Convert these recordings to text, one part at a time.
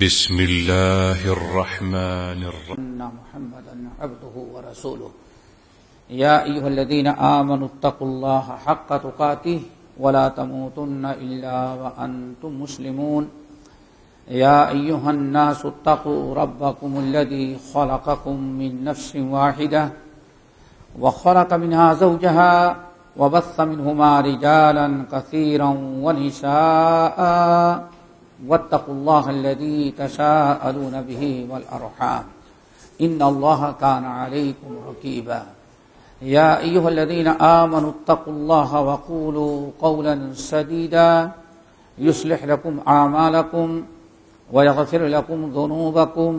بسم الله الرحمن الرحيم. أن محمدا عبده ورسوله يا أيها الذين آمنوا اتقوا الله حق تقاته ولا تموتن إلا وأنتم مسلمون يا أيها الناس اتقوا ربكم الذي خلقكم من نفس واحدة وخلق منها زوجها وبث منهما رجالا كثيرا ونساء واتقوا الله الذي تساءلون به والأرحام إن الله كان عليكم رقيبا يا أيها الذين آمنوا اتقوا الله وقولوا قولا سديدا يصلح لكم أعمالكم ويغفر لكم ذنوبكم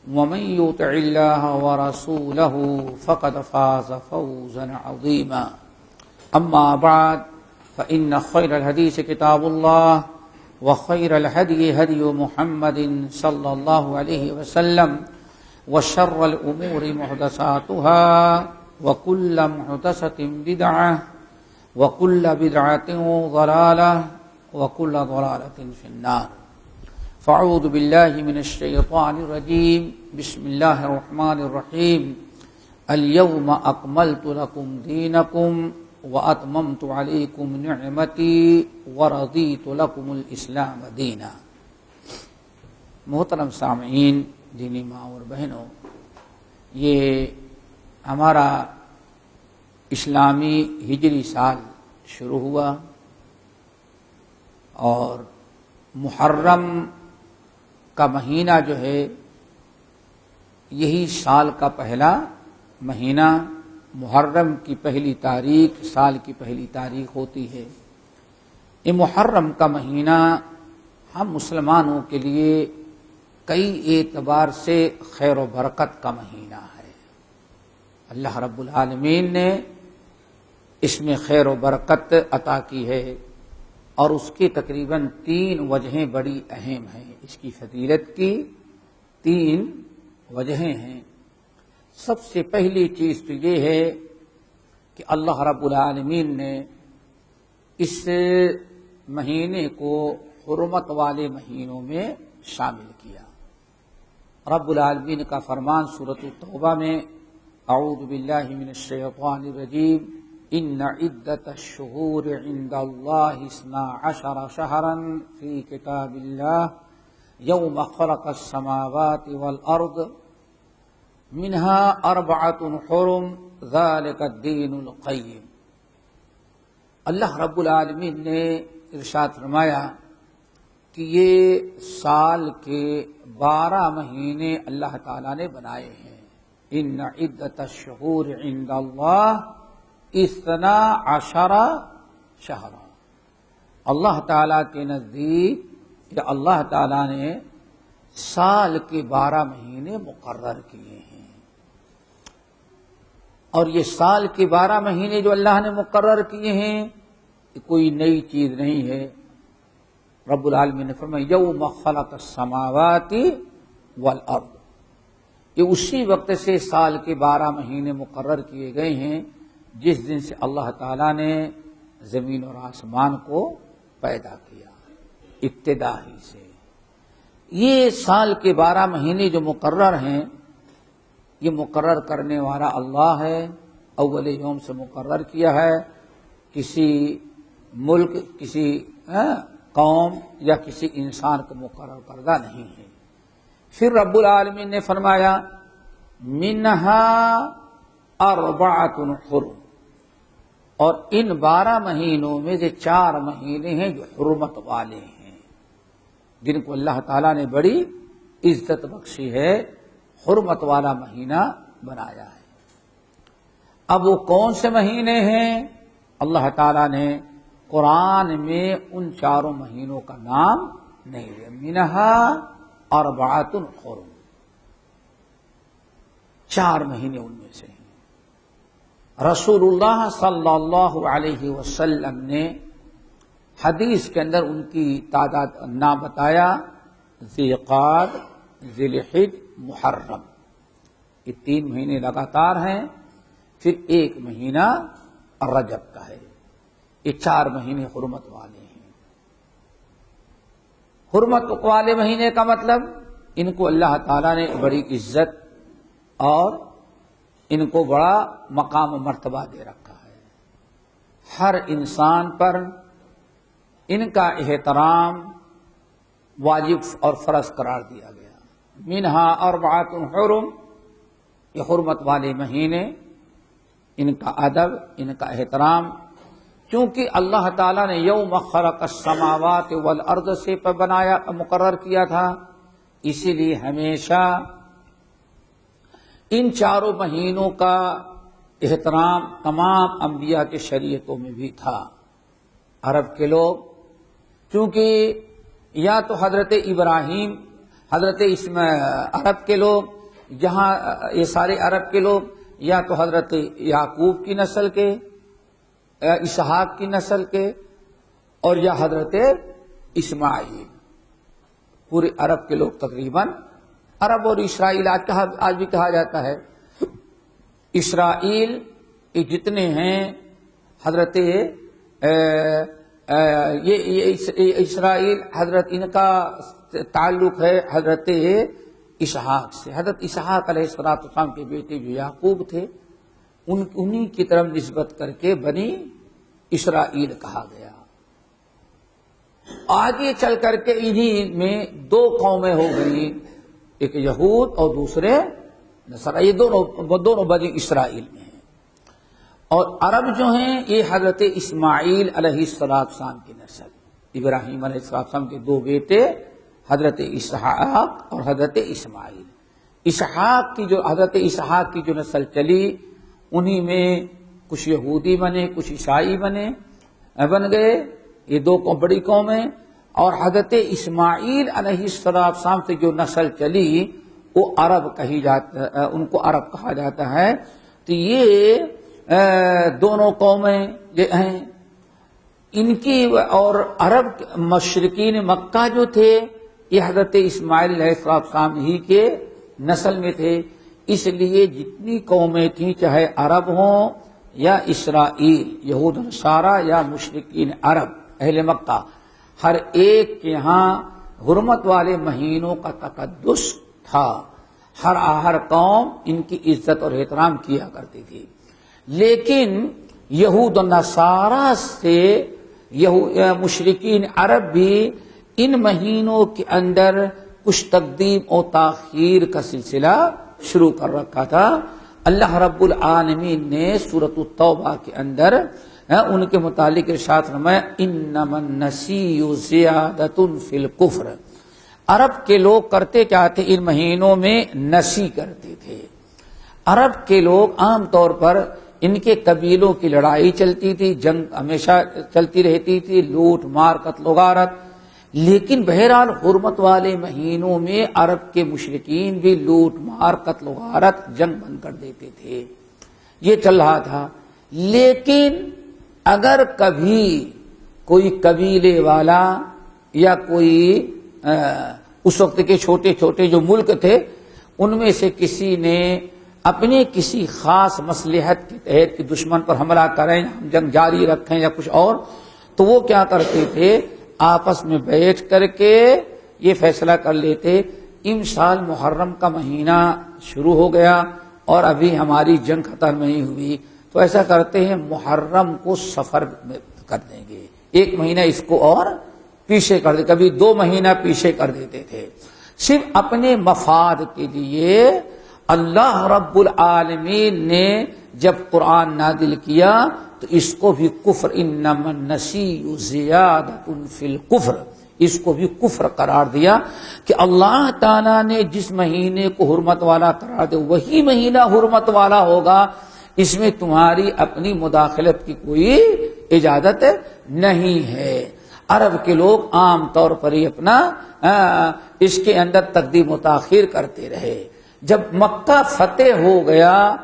ومن يطع الله ورسوله فقد فاز فوزا عظيما أما بعد فإن خير الحديث كتاب الله وخير الهدي هدي محمد صلى الله عليه وسلم وشر الأمور محدثاتها وكل محدثة بدعة وكل بدعة ضلالة وكل ضلالة في النار فأعوذ بالله من الشيطان الرجيم بسم الله الرحمن الرحيم اليوم أكملت لكم دينكم وأتممت عليكم نعمتي ورضيت لكم الإسلام دینا۔ محترم سامعین، دینی ماں اور بہنوں، یہ ہمارا اسلامی ہجری سال شروع ہوا اور محرم کا مہینہ جو ہے یہی سال کا پہلا مہینہ، محرم کی پہلی تاریخ سال کی پہلی تاریخ ہوتی ہے۔ یہ محرم کا مہینہ ہم مسلمانوں کے لیے کئی اعتبار سے خیر و برکت کا مہینہ ہے۔ اللہ رب العالمین نے اس میں خیر و برکت عطا کی ہے اور اس کی تقریباً 3 وجہیں بڑی اہم ہیں۔ اس کی فضیلت کی 3 وجہیں ہیں۔ سب سے پہلی چیز تو یہ ہے کہ اللہ رب العالمین نے اس مہینے کو حرمت والے مہینوں میں شامل کیا۔ رب العالمین کا فرمان سورۃ التوبہ میں اعوذ باللہ من الشیطان الرجیم ان عدۃ الشہور عند اللہ 12 شہرا فی کتاب اللہ یوم خلق السماوات والارض منها 4 حرم ذلك الدین القیم۔ اللہ رب العالمین نے ارشاد فرمایا کہ یہ سال کے 12 مہینے اللہ تعالیٰ نے بنائے ہیں۔ ان عدۃ الشہور عند اللہ 12 شہرا، اللہ تعالیٰ کے نزدیک یا اللہ تعالیٰ نے سال کے 12 مہینے مقرر کیے ہیں۔ اور یہ سال کے 12 مہینے جو اللہ نے مقرر کیے ہیں یہ کوئی نئی چیز نہیں ہے۔ رب العالمین نے فرمایا یوم خلق السماوات والارض، یہ اسی وقت سے سال کے 12 مہینے مقرر کیے گئے ہیں جس دن سے اللہ تعالیٰ نے زمین اور آسمان کو پیدا کیا، ابتدا ہی سے۔ یہ سال کے 12 مہینے جو مقرر ہیں یہ مقرر کرنے والا اللہ ہے، اول یوم سے مقرر کیا ہے، کسی ملک، کسی قوم یا کسی انسان کو مقرر کردہ نہیں ہے۔ پھر رب العالمین نے فرمایا منہا 4 حرم، اور ان 12 مہینوں میں سے 4 مہینے ہیں جو حرمت والے ہیں، جن کو اللہ تعالیٰ نے بڑی عزت بخشی ہے، حرمت والا مہینہ بنایا ہے۔ اب وہ کون سے مہینے ہیں؟ اللہ تعالیٰ نے قرآن میں ان 4 مہینوں کا نام نہیں لیا۔ منہا 4 حرم، 4 مہینے ان میں سے ہیں۔ رسول اللہ صلی اللہ علیہ وسلم نے حدیث کے اندر ان کی تعداد نام بتایا، ذی قعدہ، ذی الحجہ، محرم، یہ 3 مہینے لگاتار ہیں، پھر 1 مہینہ رجب کا ہے۔ یہ 4 مہینے حرمت والے ہیں۔ حرمت والے مہینے کا مطلب ان کو اللہ تعالیٰ نے بڑی عزت اور ان کو بڑا مقام و مرتبہ دے رکھا ہے. ہر انسان پر ان کا احترام واجب اور فرض قرار دیا گیا. منہا اربعۃ حرم، یہ حرمت والے مہینے، ان کا ادب، ان کا احترام، چونکہ اللہ تعالیٰ نے یوم خلق السماوات والارض سے بنایا مقرر کیا تھا، اسی لیے ہمیشہ ان چاروں مہینوں کا احترام تمام انبیاء کے شریعتوں میں بھی تھا. عرب کے لوگ چونکہ یا تو حضرت ابراہیم، عرب کے لوگ، جہاں یہ سارے عرب کے لوگ یا تو حضرت یعقوب کی نسل کے، اسحاق کی نسل کے، اور یا حضرت اسماعیل. پورے عرب کے لوگ تقریباً عرب اور اسرائیل آج بھی کہا جاتا ہے. اسرائیل یہ جتنے ہیں حضرت یہ اسرائیل حضرت ان کا تعلق ہے حضرت اسحاق سے. حضرت اسحاق علیہ السلام کے بیٹے جو یعقوب تھے انہی کی طرف نسبت کر کے بنی اسرائیل کہا گیا. آگے چل کر کے انہی میں دو قومیں ہو گئی، ایک یہود اور دوسرے نصارہ. یہ دونوں بنی اسرائیل میں ہیں. اور عرب جو ہیں یہ حضرت اسماعیل علیہ السلام کی نسل، ابراہیم علیہ السلام کے دو بیٹے حضرت اسحاق اور حضرت اسماعیل. حضرت اسحاق کی جو نسل چلی انہی میں کچھ یہودی بنے، کچھ عیسائی بن گئے، یہ دو بڑی قومیں. اور حضرت اسماعیل علیہ السلام سے جو نسل چلی وہ عرب کہی جاتا، ان کو عرب کہا جاتا ہے. تو یہ دونوں قومیں جو ہیں ان کی، اور عرب مشرکین مکہ جو تھے یہ حضرت اسماعیل علیہ السلام ہی کے نسل میں تھے. اس لیے جتنی قومیں تھیں چاہے عرب ہوں یا اسرائیل، یہود نصارہ یا مشرکین عرب اہل مکہ، ہر ایک کے ہاں حرمت والے مہینوں کا تقدس تھا. ہر قوم ان کی عزت اور احترام کیا کرتی تھی. لیکن یہود و نصارہ سے مشرکین عرب بھی ان مہینوں کے اندر کچھ تقدیم و تاخیر کا سلسلہ شروع کر رکھا تھا. اللہ رب العالمین نے سورۃ التوبہ کے اندر ان کے متعلق ارشاد فرمایا انما النسیء زیادۃ فی الکفر. عرب کے لوگ کرتے کیا تھے؟ ان مہینوں میں نسی کرتے تھے. عرب کے لوگ عام طور پر ان کے قبیلوں کی لڑائی چلتی تھی، جنگ ہمیشہ چلتی رہتی تھی، لوٹ مار قتل و غارت. لیکن بہرحال حرمت والے مہینوں میں عرب کے مشرکین بھی لوٹ مار قتل و غارت جنگ بند کر دیتے تھے. یہ چل رہا تھا. لیکن اگر کبھی کوئی قبیلے والا یا کوئی اس وقت کے چھوٹے چھوٹے جو ملک تھے ان میں سے کسی نے اپنے کسی خاص مصلحت کے تحت کہ دشمن پر حملہ کریں، ہم جنگ جاری رکھیں یا کچھ اور، تو وہ کیا کرتے تھے؟ آپس میں بیٹھ کر کے یہ فیصلہ کر لیتے ان سال محرم کا مہینہ شروع ہو گیا اور ابھی ہماری جنگ ختم نہیں ہوئی، تو ایسا کرتے ہیں محرم کو سفر میں کر دیں گے، ایک مہینہ اس کو اور پیچھے کر دیں، کبھی 2 مہینہ پیچھے کر دیتے تھے صرف اپنے مفاد کے لیے. اللہ رب العالمین نے جب قرآن نازل کیا تو اس کو بھی کفر، انما النسیء زیادۃ فی الکفر، اس کو بھی کفر قرار دیا کہ اللہ تعالیٰ نے جس مہینے کو حرمت والا قرار دے وہی مہینہ حرمت والا ہوگا، اس میں تمہاری اپنی مداخلت کی کوئی اجازت نہیں ہے. عرب کے لوگ عام طور پر ہی اپنا اس کے اندر تقدیم و تاخیر کرتے رہے. جب مکہ فتح ہو گیا،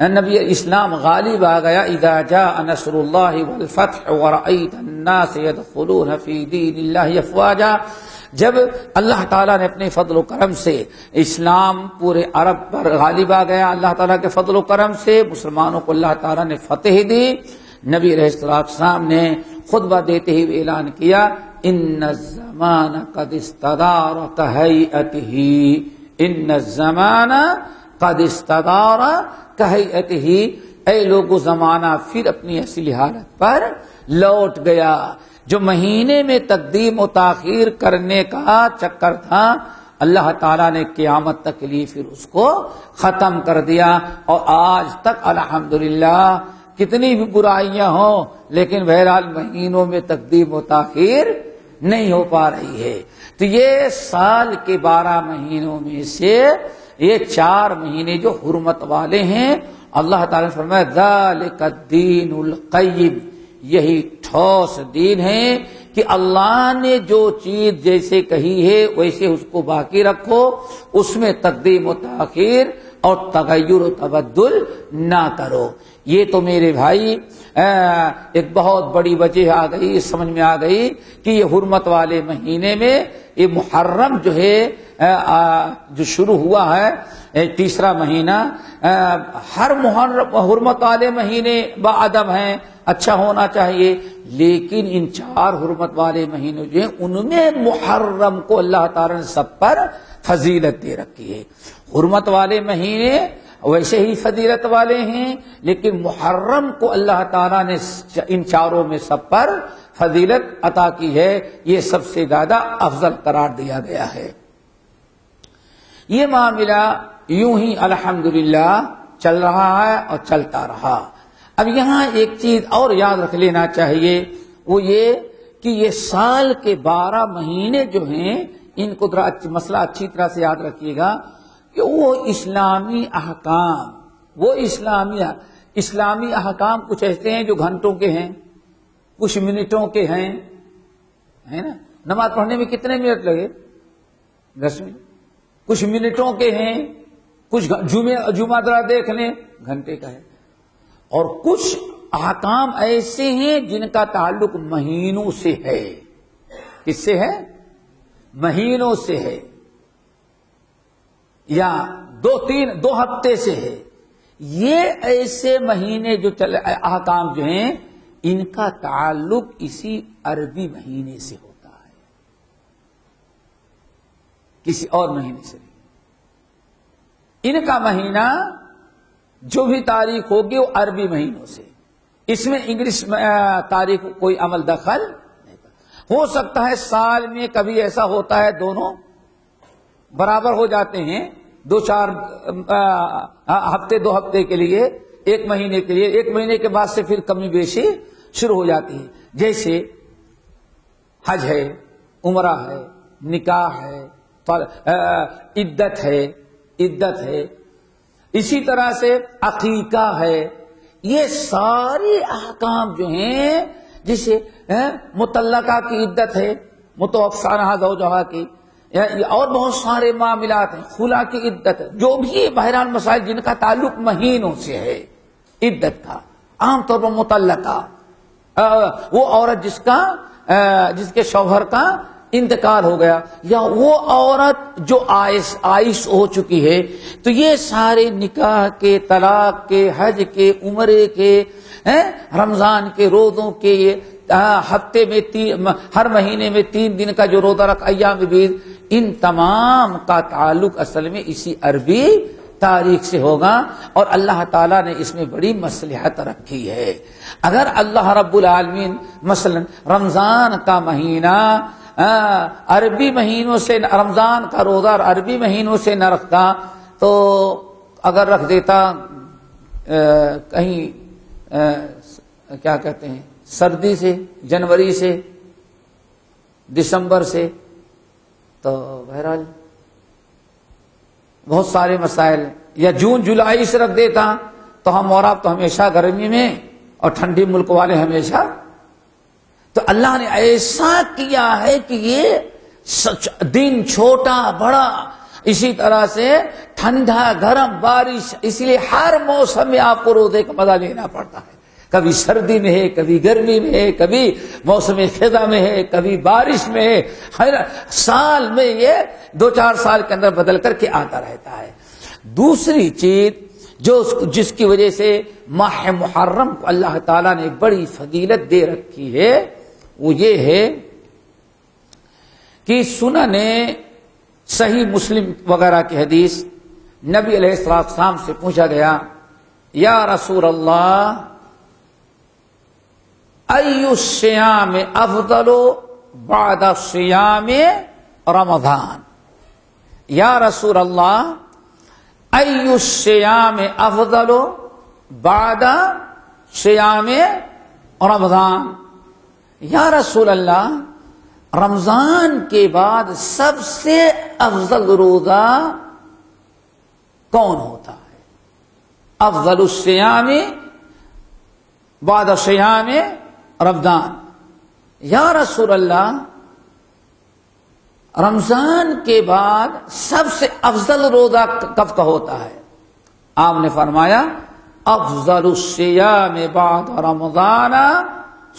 نبی اسلام غالب آ گیا، اذا جاء نصر اللہ والفتح ورأیت الناس يدخلون فی دین اللہ افواجا، جب اللہ تعالیٰ نے اپنے فضل و کرم سے اسلام پورے عرب پر غالب آ گیا، اللہ تعالیٰ کے فضل و کرم سے مسلمانوں کو اللہ تعالیٰ نے فتح دی، نبی علیہ السلام نے خطبہ دیتے ہی اعلان کیا ان الزمان قد استدار کہیئتہ، ان الزمان قد استدار کہیئتہ، اے لوگو زمانہ پھر اپنی اصلی حالت پر لوٹ گیا۔ جو مہینے میں تقدیم و تاخیر کرنے کا چکر تھا اللہ تعالیٰ نے قیامت تک کے لیے پھر اس کو ختم کر دیا، اور آج تک الحمدللہ کتنی بھی برائیاں ہوں لیکن بہرحال مہینوں میں تقدیم و تاخیر نہیں ہو پا رہی ہے۔ تو یہ سال کے 12 مہینوں میں سے یہ 4 مہینے جو حرمت والے ہیں، اللہ تعالیٰ نے فرمایا ذالک الدین القیم، یہی ٹھوس دین ہے کہ اللہ نے جو چیز جیسے کہی ہے ویسے اس کو باقی رکھو، اس میں تقدیم و تاخیر اور تغیر و تبدل نہ کرو۔ یہ تو میرے بھائی ایک بہت بڑی وجہ آ گئی، سمجھ میں آ گئی کہ یہ حرمت والے مہینے میں یہ محرم جو ہے جو شروع ہوا ہے تیسرا مہینہ، ہر حرمت والے مہینے بعدم ہیں، اچھا ہونا چاہیے، لیکن ان 4 حرمت والے مہینے جو ہیں ان میں محرم کو اللہ تعالیٰ نے سب پر فضیلت دے رکھی ہے۔ حرمت والے مہینے ویسے ہی فضیلت والے ہیں، لیکن محرم کو اللہ تعالیٰ نے ان 4 میں سب پر فضیلت عطا کی ہے، یہ سب سے زیادہ افضل قرار دیا گیا ہے۔ یہ معاملہ یوں ہی الحمدللہ چل رہا ہے اور چلتا رہا۔ اب یہاں ایک چیز اور یاد رکھ لینا چاہیے، وہ یہ کہ یہ سال کے 12 مہینے جو ہیں ان کو مسئلہ اچھی طرح سے یاد رکھیے گا کہ وہ اسلامی احکام، وہ اسلامی احکام کچھ ایسے ہیں جو گھنٹوں کے ہیں، کچھ منٹوں کے ہیں، ہے نا؟ نماز پڑھنے میں کتنے منٹ لگے؟ 10 منٹ۔ کچھ منٹوں کے ہیں، کچھ جمعہ درا دیکھ لیں گھنٹے کا ہے، اور کچھ احکام ایسے ہیں جن کا تعلق مہینوں سے ہے۔ کس سے ہے؟ مہینوں سے ہے، یا 2 ہفتے سے ہے۔ یہ ایسے مہینے جو احکام جو ہیں ان کا تعلق اسی عربی مہینے سے ہوتا ہے، کسی اور مہینے سے نہیں۔ ان کا مہینہ جو بھی تاریخ ہوگی وہ عربی مہینوں سے، اس میں انگلش تاریخ کوئی عمل دخل نہیں کرتا۔ ہو سکتا ہے سال میں کبھی ایسا ہوتا ہے دونوں برابر ہو جاتے ہیں، 2-4 ہفتے 2 ہفتے کے لیے، 1 مہینے کے لیے، 1 مہینے کے بعد سے پھر کمی بیشی شروع ہو جاتی ہے، جیسے حج ہے، عمرہ ہے، نکاح ہے، عدت ہے، اسی طرح سے عقیقہ ہے۔ یہ سارے احکام جو ہیں، جسے مطلقہ کی عدت ہے، متوفی عنہا زوجہا کی، اور بہت سارے معاملات ہیں، خلا کی عدت ہے، جو بھی بہرحال مسائل جن کا تعلق مہینوں سے ہے عدت کا، عام طور پر مطلقہ وہ عورت جس کے شوہر کا انتقال ہو گیا، یا وہ عورت جو آئس ہو چکی ہے، تو یہ سارے نکاح کے، طلاق کے، حج کے، عمرے کے، رمضان کے روزوں کے، یہ ہفتے میں ہر مہینے میں 3 دن کا جو روزہ رکھ ایام بیض، ان تمام کا تعلق اصل میں اسی عربی تاریخ سے ہوگا، اور اللہ تعالیٰ نے اس میں بڑی مصلحت رکھی ہے۔ اگر اللہ رب العالمین مثلا رمضان کا مہینہ عربی مہینوں سے، رمضان کا روزہ عربی مہینوں سے نہ رکھتا، تو اگر رکھ دیتا کہیں کیا کہتے ہیں سردی سے، جنوری سے، دسمبر سے، تو بہرحال بہت سارے مسائل، یا جون جولائی سے رکھ دیتا تو ہم اور آپ تو ہمیشہ گرمی میں اور ٹھنڈی ملک والے ہمیشہ، تو اللہ نے ایسا کیا ہے کہ یہ دن چھوٹا بڑا، اسی طرح سے ٹھنڈا گرم بارش، اس لیے ہر موسم میں آپ کو روزے کا مزہ لینا پڑتا ہے، کبھی سردی میں ہے، کبھی گرمی میں ہے، کبھی موسم خزاں میں ہے، کبھی بارش میں ہے، ہر سال میں یہ 2-4 سال کے اندر بدل کر کے آتا رہتا ہے۔ دوسری چیز جس کی وجہ سے ماہ محرم کو اللہ تعالیٰ نے بڑی فضیلت دے رکھی ہے، وہ یہ ہے کہ سنن صحیح مسلم وغیرہ کی حدیث، نبی علیہ السلام سے پوچھا گیا یا رسول اللہ ای الصیام افضل بعد صیام رمضان، یا رسول اللہ ای الصیام افضل بعد صیام رمضان، یا رسول اللہ رمضان کے بعد سب سے افضل روزہ کون ہوتا ہے؟ افضل الصیام بعد صیام رمضان، یا رسول اللہ رمضان کے بعد سب سے افضل روزہ کب کا ہوتا ہے؟ آپ نے فرمایا افضل الصیام بعد رمضان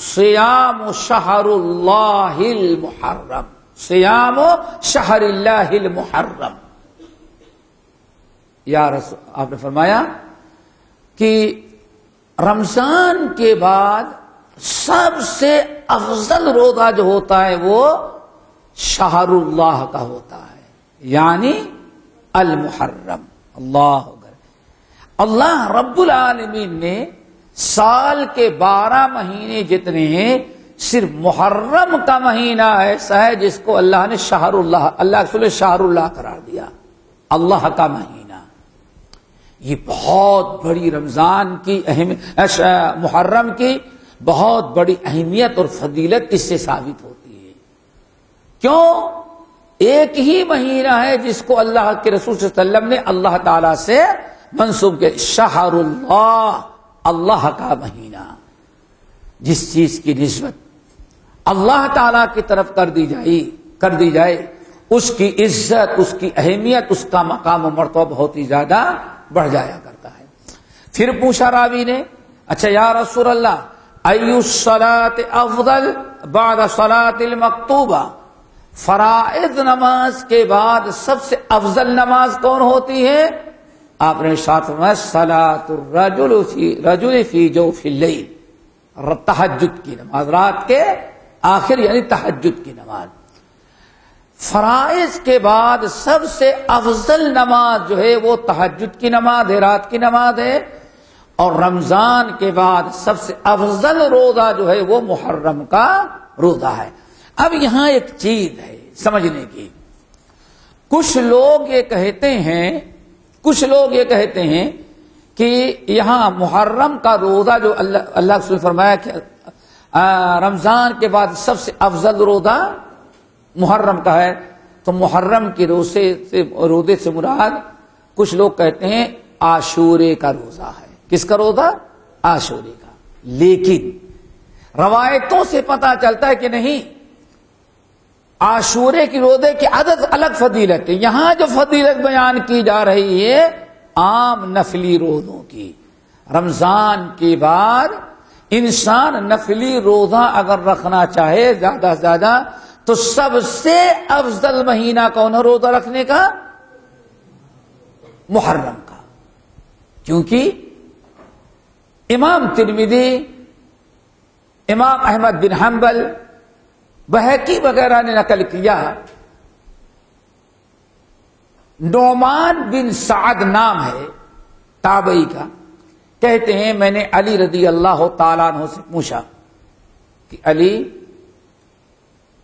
صیام شہر اللہ المحرم، صیام شہر اللہ المحرم۔ یا رسول، آپ نے فرمایا کہ رمضان کے بعد سب سے افضل روزہ جو ہوتا ہے وہ شہر اللہ کا ہوتا ہے، یعنی المحرم۔ اللہ رب العالمین نے سال کے 12 مہینے جتنے ہیں، صرف محرم کا مہینہ ایسا ہے جس کو اللہ نے شہر اللہ، اللہ رسول شہر اللہ قرار دیا، اللہ کا مہینہ۔ یہ بہت بڑی رمضان کی محرم کی بہت بڑی اہمیت اور فضیلت اس سے ثابت ہوتی ہے۔ کیوں؟ ایک ہی مہینہ ہے جس کو اللہ کے رسول صلی اللہ علیہ وسلم نے اللہ تعالی سے منسوب کیا، شہر اللہ، اللہ کا مہینہ۔ جس چیز کی نسبت اللہ تعالی کی طرف کر دی جائے اس کی عزت، اس کی اہمیت، اس کا مقام و مرتبہ بہت ہی زیادہ بڑھ جایا کرتا ہے۔ پھر پوچھا راوی نے اچھا یا رسول اللہ ای الصلاۃ افضل بعد صلاۃ المکتوبہ، فرائض نماز کے بعد سب سے افضل نماز کون ہوتی ہے؟ آپ نے ارشاد فرمایا صلاۃ الرجل فی جوف اللیل، تہجد کی نماز، رات کے آخر یعنی تہجد کی نماز۔ فرائض کے بعد سب سے افضل نماز جو ہے وہ تہجد کی نماز ہے، رات کی نماز ہے، اور رمضان کے بعد سب سے افضل روزہ جو ہے وہ محرم کا روزہ ہے۔ اب یہاں ایک چیز ہے سمجھنے کی، کچھ لوگ یہ کہتے ہیں کہ یہاں محرم کا روزہ جو اللہ رسول نے فرمایا کہ رمضان کے بعد سب سے افضل روزہ محرم کا ہے، تو محرم کے روزے سے مراد کچھ لوگ کہتے ہیں عاشورے کا روزہ ہے۔ کس کا روزہ؟ عاشورے کا۔ لیکن روایتوں سے پتہ چلتا ہے کہ نہیں، عاشورے کی روزے کی عدد الگ فضیلت ہے، یہاں جو فضیلت بیان کی جا رہی ہے عام نفلی روزوں کی۔ رمضان کے بعد انسان نفلی روزہ اگر رکھنا چاہے زیادہ سے زیادہ تو سب سے افضل مہینہ کون ہے روزہ رکھنے کا؟ محرم کا، کیونکہ امام ترمذی، امام احمد بن حنبل، بہقی وغیرہ نے نقل کیا، نعمان بن سعد نام ہے تابعی کا، کہتے ہیں میں نے علی رضی اللہ تعالیٰ عنہ سے پوچھا کہ علی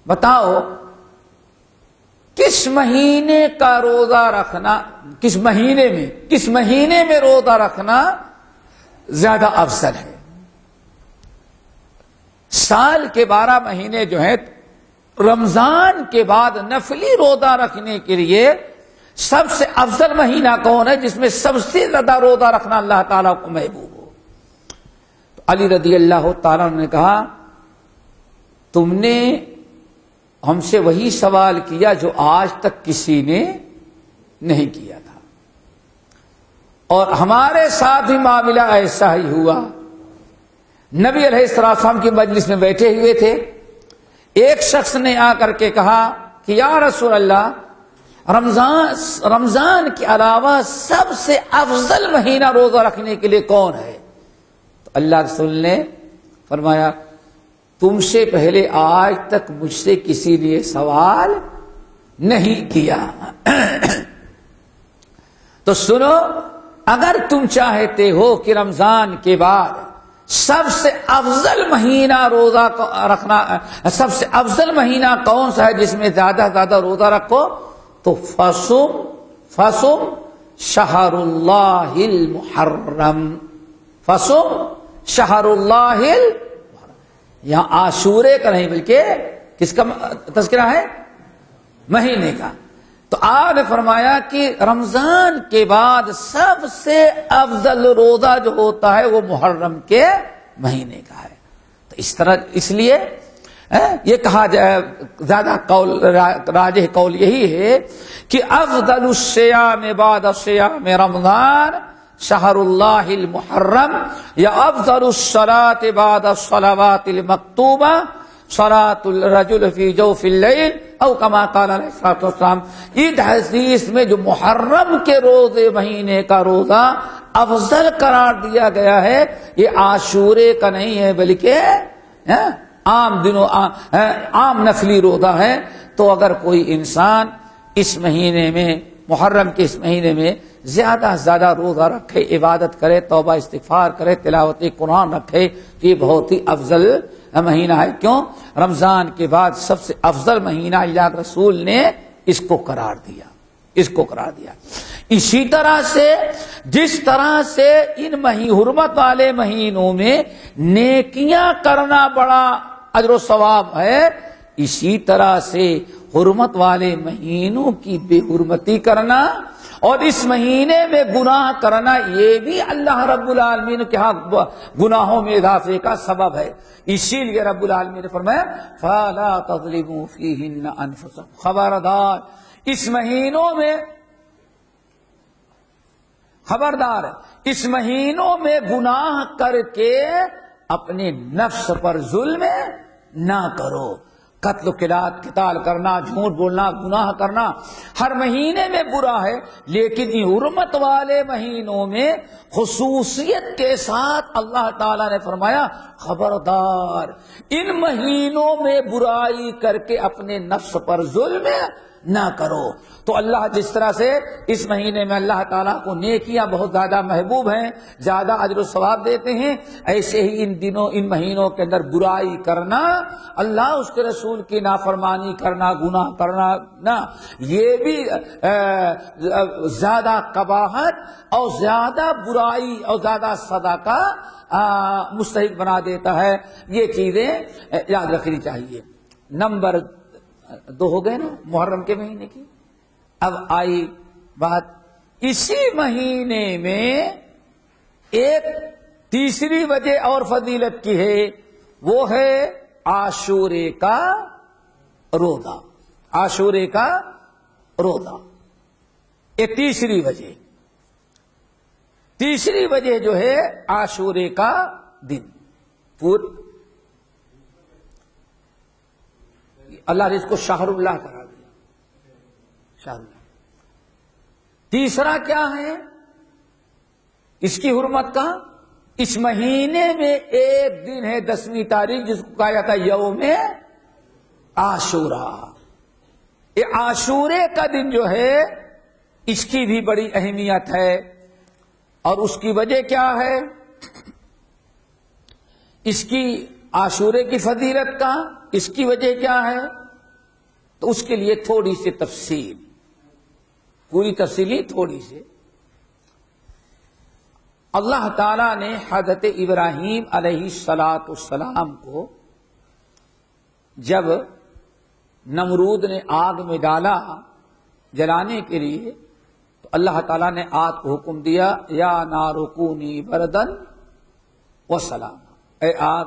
بتاؤ کس مہینے کا روزہ رکھنا، کس مہینے میں روزہ رکھنا زیادہ افضل ہے؟ سال کے 12 مہینے جو ہیں، رمضان کے بعد نفلی روزہ رکھنے کے لیے سب سے افضل مہینہ کون ہے جس میں سب سے زیادہ روزہ رکھنا اللہ تعالیٰ کو محبوب ہو؟ تو علی رضی اللہ تعالیٰ نے کہا تم نے ہم سے وہی سوال کیا جو آج تک کسی نے نہیں کیا تھا، اور ہمارے ساتھ بھی معاملہ ایسا ہی ہوا۔ نبی علیہ السلام کی مجلس میں بیٹھے ہوئے تھے، ایک شخص نے آ کر کے کہا کہ یا رسول اللہ رمضان کے علاوہ سب سے افضل مہینہ روزہ رکھنے کے لیے کون ہے؟ تو اللہ رسول نے فرمایا تم سے پہلے آج تک مجھ سے کسی نے سوال نہیں کیا۔ تو سنو، اگر تم چاہتے ہو کہ رمضان کے بعد سب سے افضل مہینہ روزہ رکھنا، سب سے افضل مہینہ کون سا ہے جس میں زیادہ زیادہ روزہ رکھو، تو فصم شہر اللہ المحرم، فصم شہر اللہ یہاں عاشورے کا نہیں بلکہ کس کا تذکرہ ہے؟ مہینے کا۔ تو آپ نے فرمایا کہ رمضان کے بعد سب سے افضل روزہ جو ہوتا ہے وہ محرم کے مہینے کا ہے۔ تو اس طرح اس لیے یہ کہا جائے، زیادہ قول راجح قول یہی ہے کہ افضل الصیام بعد صیام رمضان شہر اللہ المحرم، یا افضل الصلاة بعد الصلوات المکتوبہ صلاة الرجل فی جوف اللیل او کما قال علیہ الصلوۃ والسلام۔ اس حدیث میں جو محرم کے روزے مہینے کا روزہ افضل قرار دیا گیا ہے، یہ عاشورے کا نہیں ہے بلکہ عام دنوں عام نفلی روزہ ہے۔ تو اگر کوئی انسان اس مہینے میں، محرم کے اس مہینے میں زیادہ سے زیادہ روزہ رکھے، عبادت کرے، توبہ استغفار کرے، تلاوت قرآن رکھے، یہ بہت ہی افضل مہینہ ہے۔ کیوں؟ رمضان کے بعد سب سے افضل مہینہ اللہ کے رسول نے اس کو قرار دیا، اس کو قرار دیا۔ اسی طرح سے جس طرح سے ان حرمت والے مہینوں میں نیکیاں کرنا بڑا اجر و ثواب ہے، اسی طرح سے حرمت والے مہینوں کی بے حرمتی کرنا اور اس مہینے میں گناہ کرنا، یہ بھی اللہ رب العالمین کے ہاں گناہوں میں اضافے کا سبب ہے۔ اسی لیے رب العالمین نے فرمایا فَلَا تَظْلِمُوا فِيهِنَّ أَنفُسَكُمْ، خبردار اس مہینوں میں، خبردار اس مہینوں میں گناہ کر کے اپنے نفس پر ظلم نہ کرو۔ قتل و قتال کرنا، جھوٹ بولنا، گناہ کرنا ہر مہینے میں برا ہے، لیکن ان حرمت والے مہینوں میں خصوصیت کے ساتھ اللہ تعالی نے فرمایا خبردار ان مہینوں میں برائی کر کے اپنے نفس پر ظلم نہ کرو۔ تو اللہ جس طرح سے اس مہینے میں اللہ تعالیٰ کو نیکیاں بہت زیادہ محبوب ہیں، زیادہ اجر و ثواب دیتے ہیں، ایسے ہی ان دنوں، ان مہینوں کے اندر برائی کرنا، اللہ اس کے رسول کی نافرمانی کرنا، گناہ کرنا نہ، یہ بھی زیادہ قباحت اور زیادہ برائی اور زیادہ سزا کا مستحق بنا دیتا ہے۔ یہ چیزیں یاد رکھنی چاہیے۔ نمبر 2 ہو گئے نا محرم کے مہینے کی۔ اب آئی بات اسی مہینے میں ایک تیسری وجہ اور فضیلت کی ہے، وہ ہے عاشورے کا روزہ، عاشورے کا روزہ۔ یہ تیسری وجہ، تیسری وجہ جو ہے عاشورے کا دن، اللہ نے اس کو شہر اللہ قرار دیا، شہر اللہ۔ تیسرا کیا ہے اس کی حرمت کا؟ اس مہینے میں ایک دن ہے 10ویں تاریخ جس کو کہا جاتا ہے یوم عاشورہ۔ یہ عاشورے کا دن جو ہے اس کی بھی بڑی اہمیت ہے، اور اس کی وجہ کیا ہے؟ اس کی عاشورے کی فضیلت کا اس کی وجہ کیا ہے؟ تو اس کے لیے تھوڑی سی تفصیل، پوری تفصیلی تھوڑی سی۔ اللہ تعالی نے حضرت ابراہیم علیہ السلام کو جب نمرود نے آگ میں ڈالا جلانے کے لیے، تو اللہ تعالیٰ نے آگ کو حکم دیا یا نار کونی بردن و سلام، اے آگ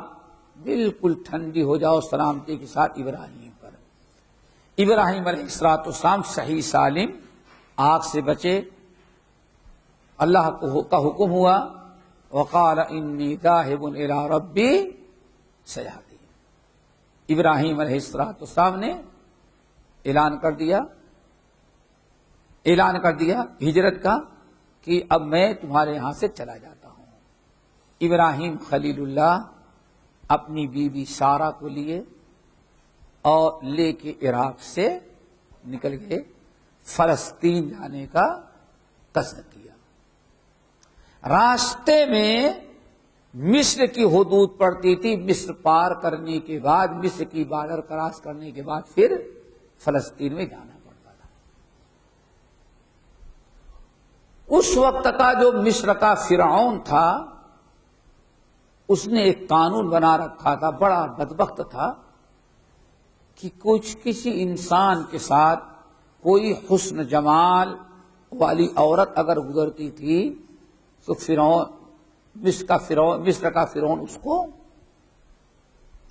بالکل ٹھنڈی ہو جاؤ سلامتی کے ساتھ ابراہیم پر۔ ابراہیم علیہ السلام صحیح سالم آگ سے بچے، اللہ کا حکم ہوا وقال انی ذاہب الی ربی سیہدین۔ ابراہیم علیہ السلام نے اعلان کر دیا ہجرت کا کہ اب میں تمہارے یہاں سے چلا جاتا ہوں۔ ابراہیم خلیل اللہ اپنی بیوی سارہ کو لیے اور لے کے عراق سے نکل گئے، فلسطین جانے کا قصد کیا۔ راستے میں مصر کی حدود پڑتی تھی، مصر پار کرنے کے بعد، مصر کی بارڈر کراس کرنے کے بعد پھر فلسطین میں جانا پڑتا تھا۔ اس وقت کا جو مصر کا فرعون تھا، اس نے ایک قانون بنا رکھا تھا، بڑا بدبخت تھا، کہ کسی انسان کے ساتھ کوئی حسن جمال والی عورت اگر گزرتی تھی تو مصر کا فرعون اس کو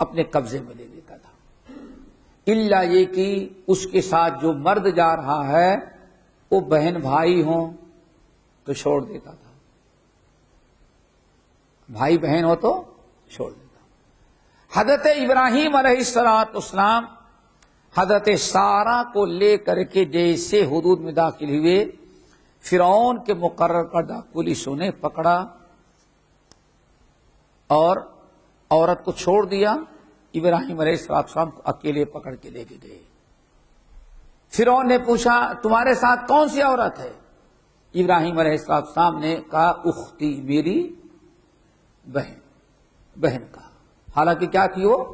اپنے قبضے میں لے لیتا تھا، الا یہ کہ اس کے ساتھ جو مرد جا رہا ہے وہ بہن بھائی ہوں تو چھوڑ دیتا تھا، بھائی بہن ہو تو چھوڑ دیتا۔ حضرت ابراہیم علیہ السلام حضرت سارہ کو لے کر کے جیسے حدود میں داخل ہوئے، فرعون کے مقرر کردہ پولیسوں نے پکڑا اور عورت کو چھوڑ دیا، ابراہیم علیہ السلام کو اکیلے پکڑ کے لے کے گئے۔ فرعون نے پوچھا تمہارے ساتھ کون سی عورت ہے؟ ابراہیم علیہ السلام نے کہا اختی، میری بہن کا، حالانکہ کیا تھی وہ؟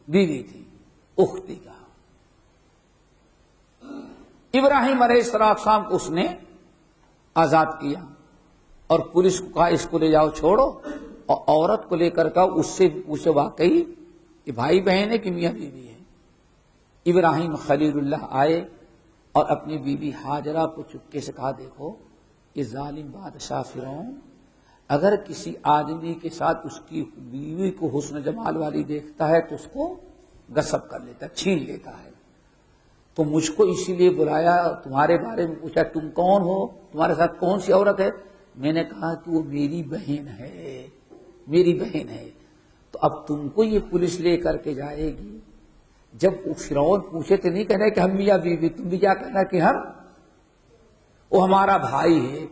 بیوی تھی، اختی کا۔ ابراہیم علیہ السلام کو اس نے آزاد کیا اور پولیس کو کہا اس کو لے جاؤ چھوڑو، اور عورت کو لے کر کا اس سے پوچھے واقعی کہ بھائی بہن ہے کہ میاں بیوی ہے۔ ابراہیم خلیل اللہ آئے اور اپنی بیوی ہاجرہ کو چپکے سے کہا دیکھو یہ ظالم بادشاہ فرعون اگر کسی آدمی کے ساتھ اس کی بیوی کو حسن جمال والی دیکھتا ہے تو اس کو غصب کر لیتا ہے، چھین لیتا ہے، تو مجھ کو اسی لیے بلایا، تمہارے بارے میں پوچھا تم کون ہو، تمہارے ساتھ کون سی عورت ہے؟ میں نے کہا کہ وہ میری بہن ہے، میری بہن ہے۔ تو اب تم کو یہ پولیس لے کر کے جائے گی، جب فرعون پوچھے تو نہیں کہنا کہ ہم میاں بیوی، تم بھی کیا کہنا کہ وہ ہمارا بھائی ہے،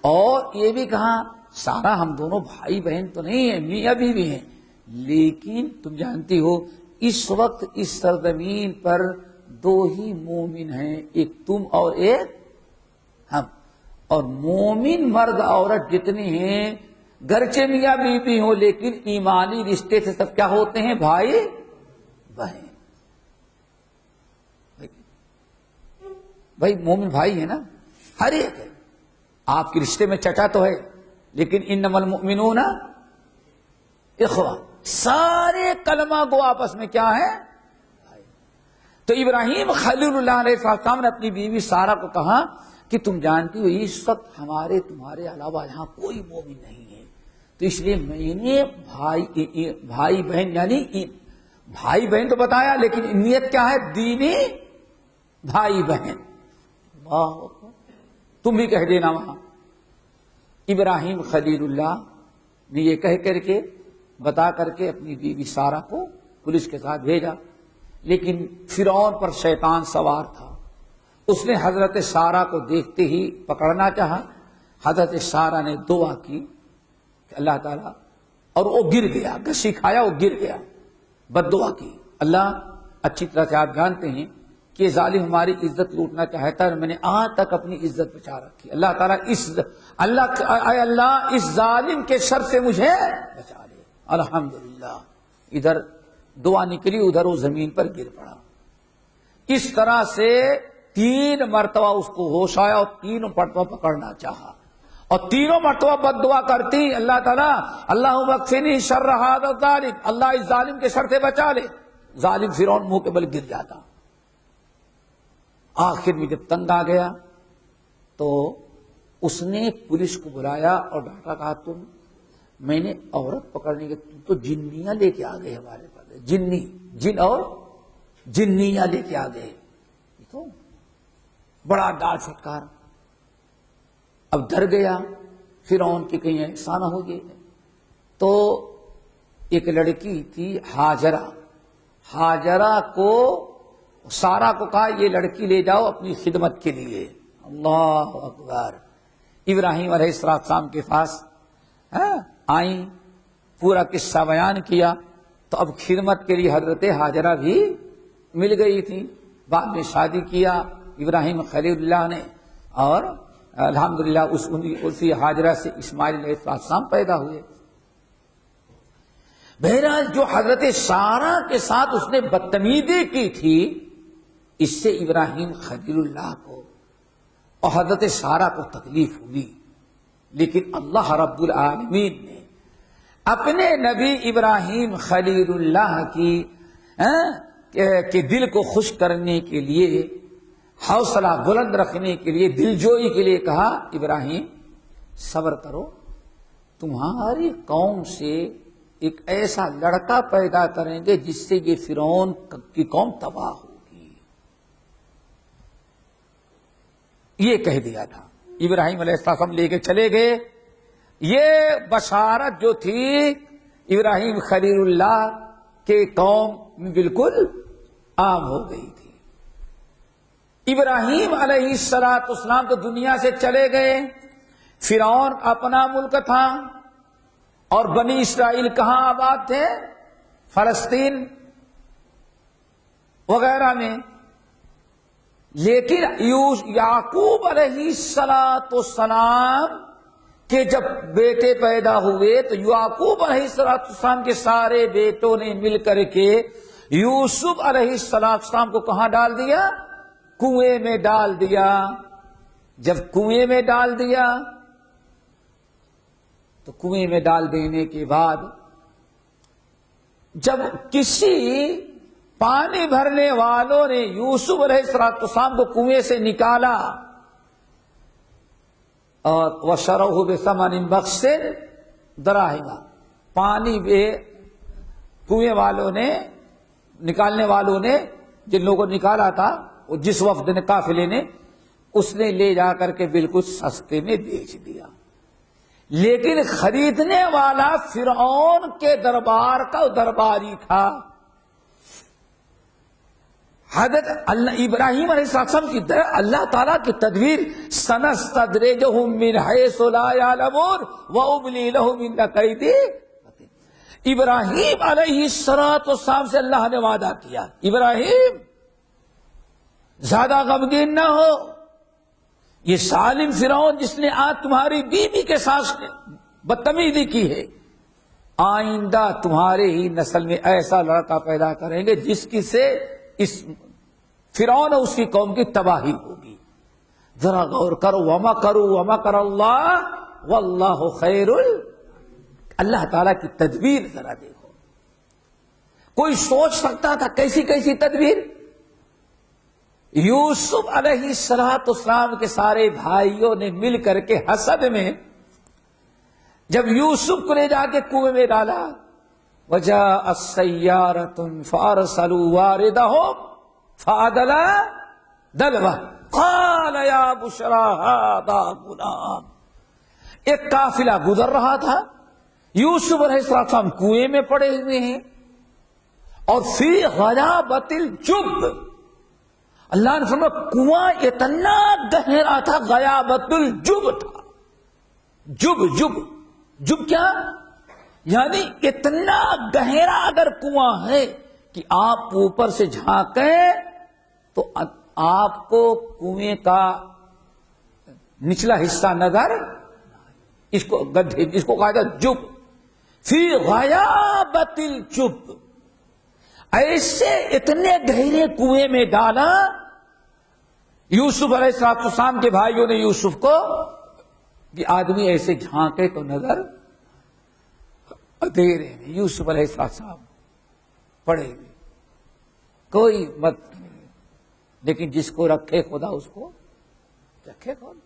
اور یہ بھی کہا سارا ہم دونوں بھائی بہن تو نہیں ہیں، میاں بیوی ہیں، لیکن تم جانتی ہو اس وقت اس سرزمین پر دو ہی مومن ہیں، ایک تم اور ایک ہم، اور مومن مرد عورت جتنے ہیں گرچہ میاں بیوی ہوں لیکن ایمانی رشتے سے سب کیا ہوتے ہیں؟ بھائی بہن۔ بھائی مومن بھائی ہے نا، ہر ایک ہے، آپ کے رشتے میں چچا تو ہے لیکن انما المؤمنون اخوہ، سارے کلمہ گو آپس میں کیا ہے؟ تو ابراہیم خلیل اللہ علیہ السلام نے اپنی بیوی سارہ کو کہا کہ تم جانتی ہو اس وقت تمہارے علاوہ یہاں کوئی مومن نہیں ہے، تو اس لیے میں نے بھائی بہن، یعنی بھائی بہن تو بتایا لیکن نیت کیا ہے؟ دینی بھائی بہن۔ واہ، تم بھی کہہ دینا وہاں۔ ابراہیم خلیل اللہ نے یہ کہہ کر کے بتا کر کے اپنی بیوی سارہ کو پولیس کے ساتھ بھیجا، لیکن فرعون پر شیطان سوار تھا، اس نے حضرت سارہ کو دیکھتے ہی پکڑنا چاہا۔ حضرت سارہ نے دعا کی کہ اللہ تعالیٰ، اور وہ گر گیا، گھسی کھایا، وہ گر گیا، بد دعا کی، اللہ اچھی طرح سے آپ جانتے ہیں کہ یہ ظالم ہماری عزت لوٹنا چاہتا ہے اور میں نے آج تک اپنی عزت بچا رکھی، اللہ تعالیٰ اللہ اس ظالم کے شر سے مجھے بچا لے۔ الحمدللہ، ادھر دعا نکلی، ادھر وہ زمین پر گر پڑا۔ اس طرح سے 3 مرتبہ اس کو ہوش آیا اور 3 مرتبہ پکڑنا چاہا، اور 3 مرتبہ بد دعا کرتی، اللہ تعالیٰ اللہم اکفنی شر ھذا الظالم، اللہ اس ظالم کے شر سے بچا لے۔ ظالم فرعون منہ کے بل گر جاتا۔ آخر میں جب تنگ آ گیا تو اس نے پولیس کو بلایا اور ڈاکٹر کہا میں نے عورت پکڑنے کے، تم تو جنیاں لے کے آ گئے ہمارے پاس، جن اور جنیاں لے کے آ گئے، تو بڑا ڈانٹ پھٹکار۔ اب ڈر گیا فرعون کی کہیں ایسا نہ ہو گئے، تو ایک لڑکی تھی ہاجرہ کو سارہ کو کہا یہ لڑکی لے جاؤ اپنی خدمت کے لیے۔ اللہ اکبر۔ ابراہیم علیہ السلام کے پاس آئیں پورا قصہ بیان کیا. تو اب خدمت کے لیے حضرت ہاجرہ بھی مل گئی تھی. بعد میں شادی کیا ابراہیم خلیل اللہ نے، اور الحمدللہ اسی ہاجرہ سے اسماعیل علیہ السلام پیدا ہوئے. بہرحال جو حضرت سارہ کے ساتھ اس نے بدتمیزی کی تھی، اس سے ابراہیم خلیل اللہ کو اور حضرت سارہ کو تکلیف ہوئی. لیکن اللہ رب العالمین نے اپنے نبی ابراہیم خلیل اللہ کے دل کو خوش کرنے کے لیے، حوصلہ بلند رکھنے کے لیے، دلجوئی کے لیے کہا ابراہیم صبر کرو، تمہاری قوم سے ایک ایسا لڑکا پیدا کریں گے جس سے یہ فرعون کی قوم تباہ ہوگی. یہ کہہ دیا تھا. ابراہیم علیہ السلام لے کے چلے گئے. یہ بشارت جو تھی ابراہیم خلیل اللہ کے قوم میں بالکل عام ہو گئی تھی. ابراہیم علیہ السلام تو دنیا سے چلے گئے. فرعون اپنا ملک تھا اور بنی اسرائیل کہاں آباد تھے؟ فلسطین وغیرہ میں. لیکن یعقوب علیہ السلام کے جب بیٹے پیدا ہوئے تو یعقوب علیہ السلام کے سارے بیٹوں نے مل کر کے یوسف علیہ السلام کو کہاں ڈال دیا؟ کنویں میں ڈال دیا. جب کنویں میں ڈال دیا تو کنویں میں ڈال دینے کے بعد جب کسی پانی بھرنے والوں نے یوسف علیہ السلام کو کنویں سے نکالا اور وَشَرَوْهُ بِثَمَنٍ بَخْسٍ دَرَاهِمَ، پانی کنویں والوں نے، نکالنے والوں نے، جن لوگوں نے نکالا تھا، جس وفد نے، قافلے نے، اس نے لے جا کر کے بالکل سستے میں بیچ دیا. لیکن خریدنے والا فرعون کے دربار کا درباری تھا. حضرت ابراہیم علیہ السلام کی اللہ تعالیٰ کی تدبیر، سنستدرجہم من حیث لا یعلمون واملی لہم ان کیدی. ابراہیم علیہ السلام سے اللہ نے وعدہ کیا، ابراہیم زیادہ غمگین نہ ہو. یہ ظالم فرعون جس نے آج تمہاری بیوی کے ساتھ بدتمیزی کی ہے، آئندہ تمہارے ہی نسل میں ایسا لڑکا پیدا کریں گے جس کی سے اس فرعون اور اس کی قوم کی تباہی ہوگی. ذرا غور کرو. وَمَكَرُوا وَمَكَرَ اللَّهُ وَاللَّهُ خَيْرُ. اللہ تعالیٰ کی تدبیر ذرا دیکھو. کوئی سوچ سکتا تھا کیسی کیسی تدبیر؟ یوسف علیہ السلام کے سارے بھائیوں نے مل کر کے حسد میں جب یوسف کو لے جا کے کنویں میں ڈالا، وَجَاءَتْ سَيَّارَةٌ فَأَرْسَلُوا وَارِدَهُمْ فَأَدْلَىٰ دَلْوَهُ قَالَ يَا بُشْرَىٰ هَٰذَا غُلَامٌ. ایک قافلہ گزر رہا تھا، یوسف علیہ السلام کنویں میں پڑے ہوئے ہیں، اور فی غیابۃ الجب، اللہ نے فرمایا کنواں اتنا گہرا تھا، غیابۃ الجب تھا. جب کیا؟ یعنی اتنا گہرا اگر کنواں ہے کہ آپ اوپر سے جھانکیں تو آپ کو کنویں کا نچلا حصہ نظر، اس کو گڈھے، جس کو کہا جاتا جب. فی غیابۃ الجب، ایسے اتنے گہرے کنویں میں ڈالا. یوسف علیہ السلام کے بھائیوں نے یوسف کو کہ آدمی ایسے جھانکے تو نظر اندھیرے میں. یوسف علیہ السلام پڑے ہوئے، کوئی مت نہیں. لیکن جس کو رکھے خدا اس کو رکھے کون؟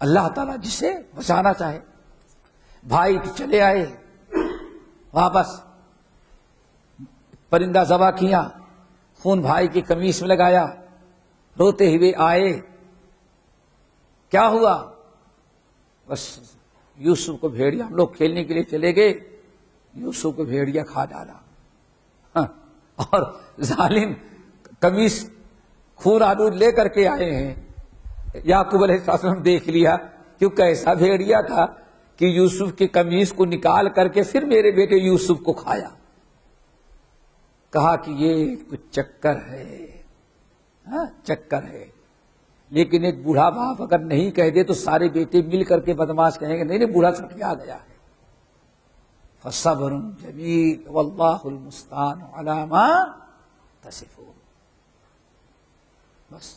اللہ تعالیٰ جسے بچانا چاہے. بھائی چلے آئے واپس، پرندہ ذبح کیا، خون بھائی کی قمیص میں لگایا، روتے ہوئے آئے. کیا ہوا؟ بس یوسف کو بھیڑیا، ہم لوگ کھیلنے کے لیے چلے گئے، یوسف کو بھیڑیا کھا ڈالا. اور ظالم قمیص خون آلود لے کر کے آئے ہیں. یعقوب علیہ السلام دیکھ لیا کیوں کیسا بھیڑیا تھا کہ یوسف کی قمیص کو نکال کر کے پھر میرے بیٹے یوسف کو کھایا. کہا کہ یہ کچھ چکر ہے، چکر ہے. لیکن ایک بوڑھا باپ اگر نہیں کہہ دے تو سارے بیٹے مل کر کے بدماش کہیں گے نہیں بوڑھا سٹیا گیا ہے. فصبر جمیل واللہ المستعان علی ما تصفون. بس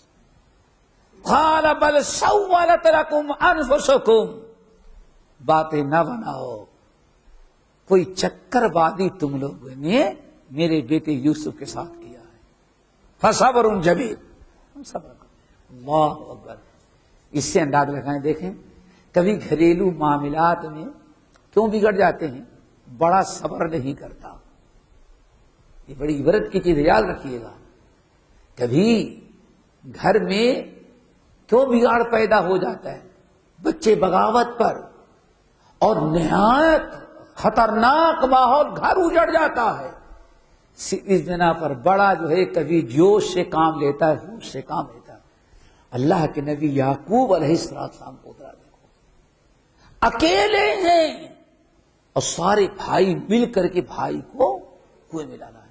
قال بل سولت لکم انفسکم. باتیں نہ بناؤ، کوئی چکر بازی تم لوگوں نے میرے بیٹے یوسف کے ساتھ کیا ہے. فصبر جمیل. صبر کرو. اللہ اکبر. اس سے انداز لگائیں. دیکھیں کبھی گھریلو معاملات میں کیوں بگڑ جاتے ہیں؟ بڑا صبر نہیں کرتا. یہ بڑی عبرت کی چیز یاد رکھیے گا. کبھی گھر میں کیوں بگاڑ پیدا ہو جاتا ہے؟ بچے بغاوت پر اور نہایت خطرناک ماحول، گھر اجڑ جاتا ہے. اس بنا پر بڑا جو ہے کبھی جوش سے کام لیتا ہے، ہوش سے کام لیتا ہے. اللہ کے نبی یعقوب علیہ السلام کو اترا دیکھو، اکیلے ہیں اور سارے بھائی مل کر کے بھائی کو کنویں میں ڈالا ہے.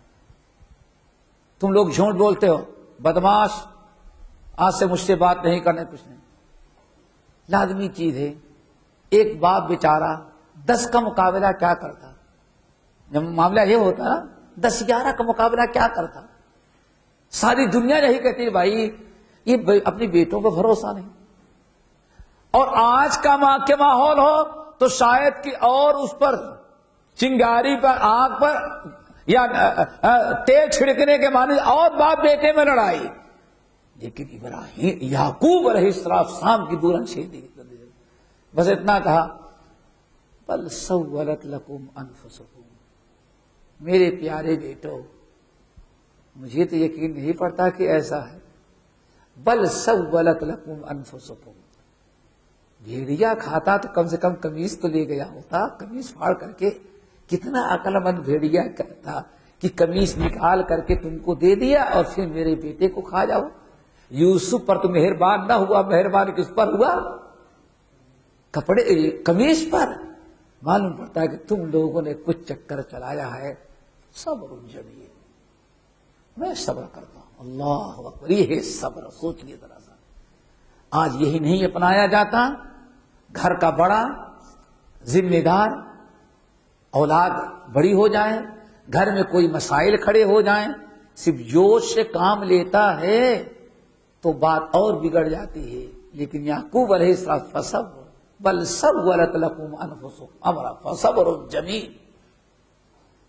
تم لوگ جھوٹ بولتے ہو، بدماش، آج سے مجھ سے بات نہیں کرنے، کچھ نہیں. لازمی چیز ہے. ایک باپ بیچارہ 10 کا مقابلہ کیا کرتا؟ جب معاملہ یہ ہوتا نا 10-11 کا مقابلہ کیا کرتا؟ ساری دنیا یہی کہتی ہے بھائی یہ اپنی بیٹوں کو بھروسہ نہیں. اور آج کا ماحول ہو تو شاید کہ اور اس پر چنگاری پر، آگ پر یا تیل چھڑکنے کے معنی اور باپ بیٹے میں لڑائی. لیکن ابراہیم یعقوب علیہ السلام کی دور اندیشی. بس اتنا کہا بل سولت لکم انفسکم. میرے پیارے بیٹو، مجھے تو یقین نہیں پڑتا کہ ایسا ہے. بل سولت لکم انفسکم. بھیڑیا کھاتا تو کم سے کم قمیص تو لے گیا ہوتا، قمیص پھاڑ کر کے. کتنا عقل مند بھیڑیا تھا کہ قمیص نکال کر کے تم کو دے دیا اور پھر میرے بیٹے کو کھا جاؤ. یوسف پر تو مہربان نہ ہوا، مہربان کس پر ہوا؟ کپڑے قمیص پر. معلوم پڑتا ہے کہ تم لوگوں نے کچھ چکر چلایا ہے. صبر جمیل. میں صبر کرتا ہوں. اللہ اکبر. یہ ہے صبر. سوچیے ذرا سا. آج یہی نہیں اپنایا جاتا. گھر کا بڑا ذمہ دار، اولاد بڑی ہو جائیں، گھر میں کوئی مسائل کھڑے ہو جائیں، صرف جوش سے کام لیتا ہے تو بات اور بگڑ جاتی ہے. لیکن یعقوب علیہ السلام فصبر بل سولت لکم انفسکم امرا فصبر جمیل.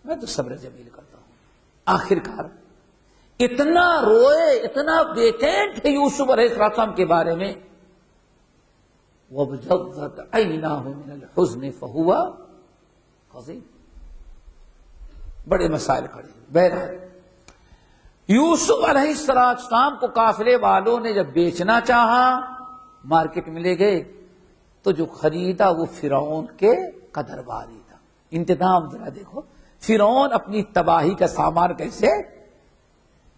میں تو صبر جمیل کرتا ہوں. آخر کار اتنا روئے، اتنا بےچین تھے یوسف علیہ السلام کے بارے میں. وابيضت عيناه من الحزن فهو قصير. بڑے مسائل کھڑے. بہرحال یوسف علیہ السلام کو قافلے والوں نے جب بیچنا چاہا، مارکیٹ میں لے گئے تو جو خریدا وہ فرعون کے درباری تھا. انتظام ذرا دیکھو، فرعون اپنی تباہی کا سامان کیسے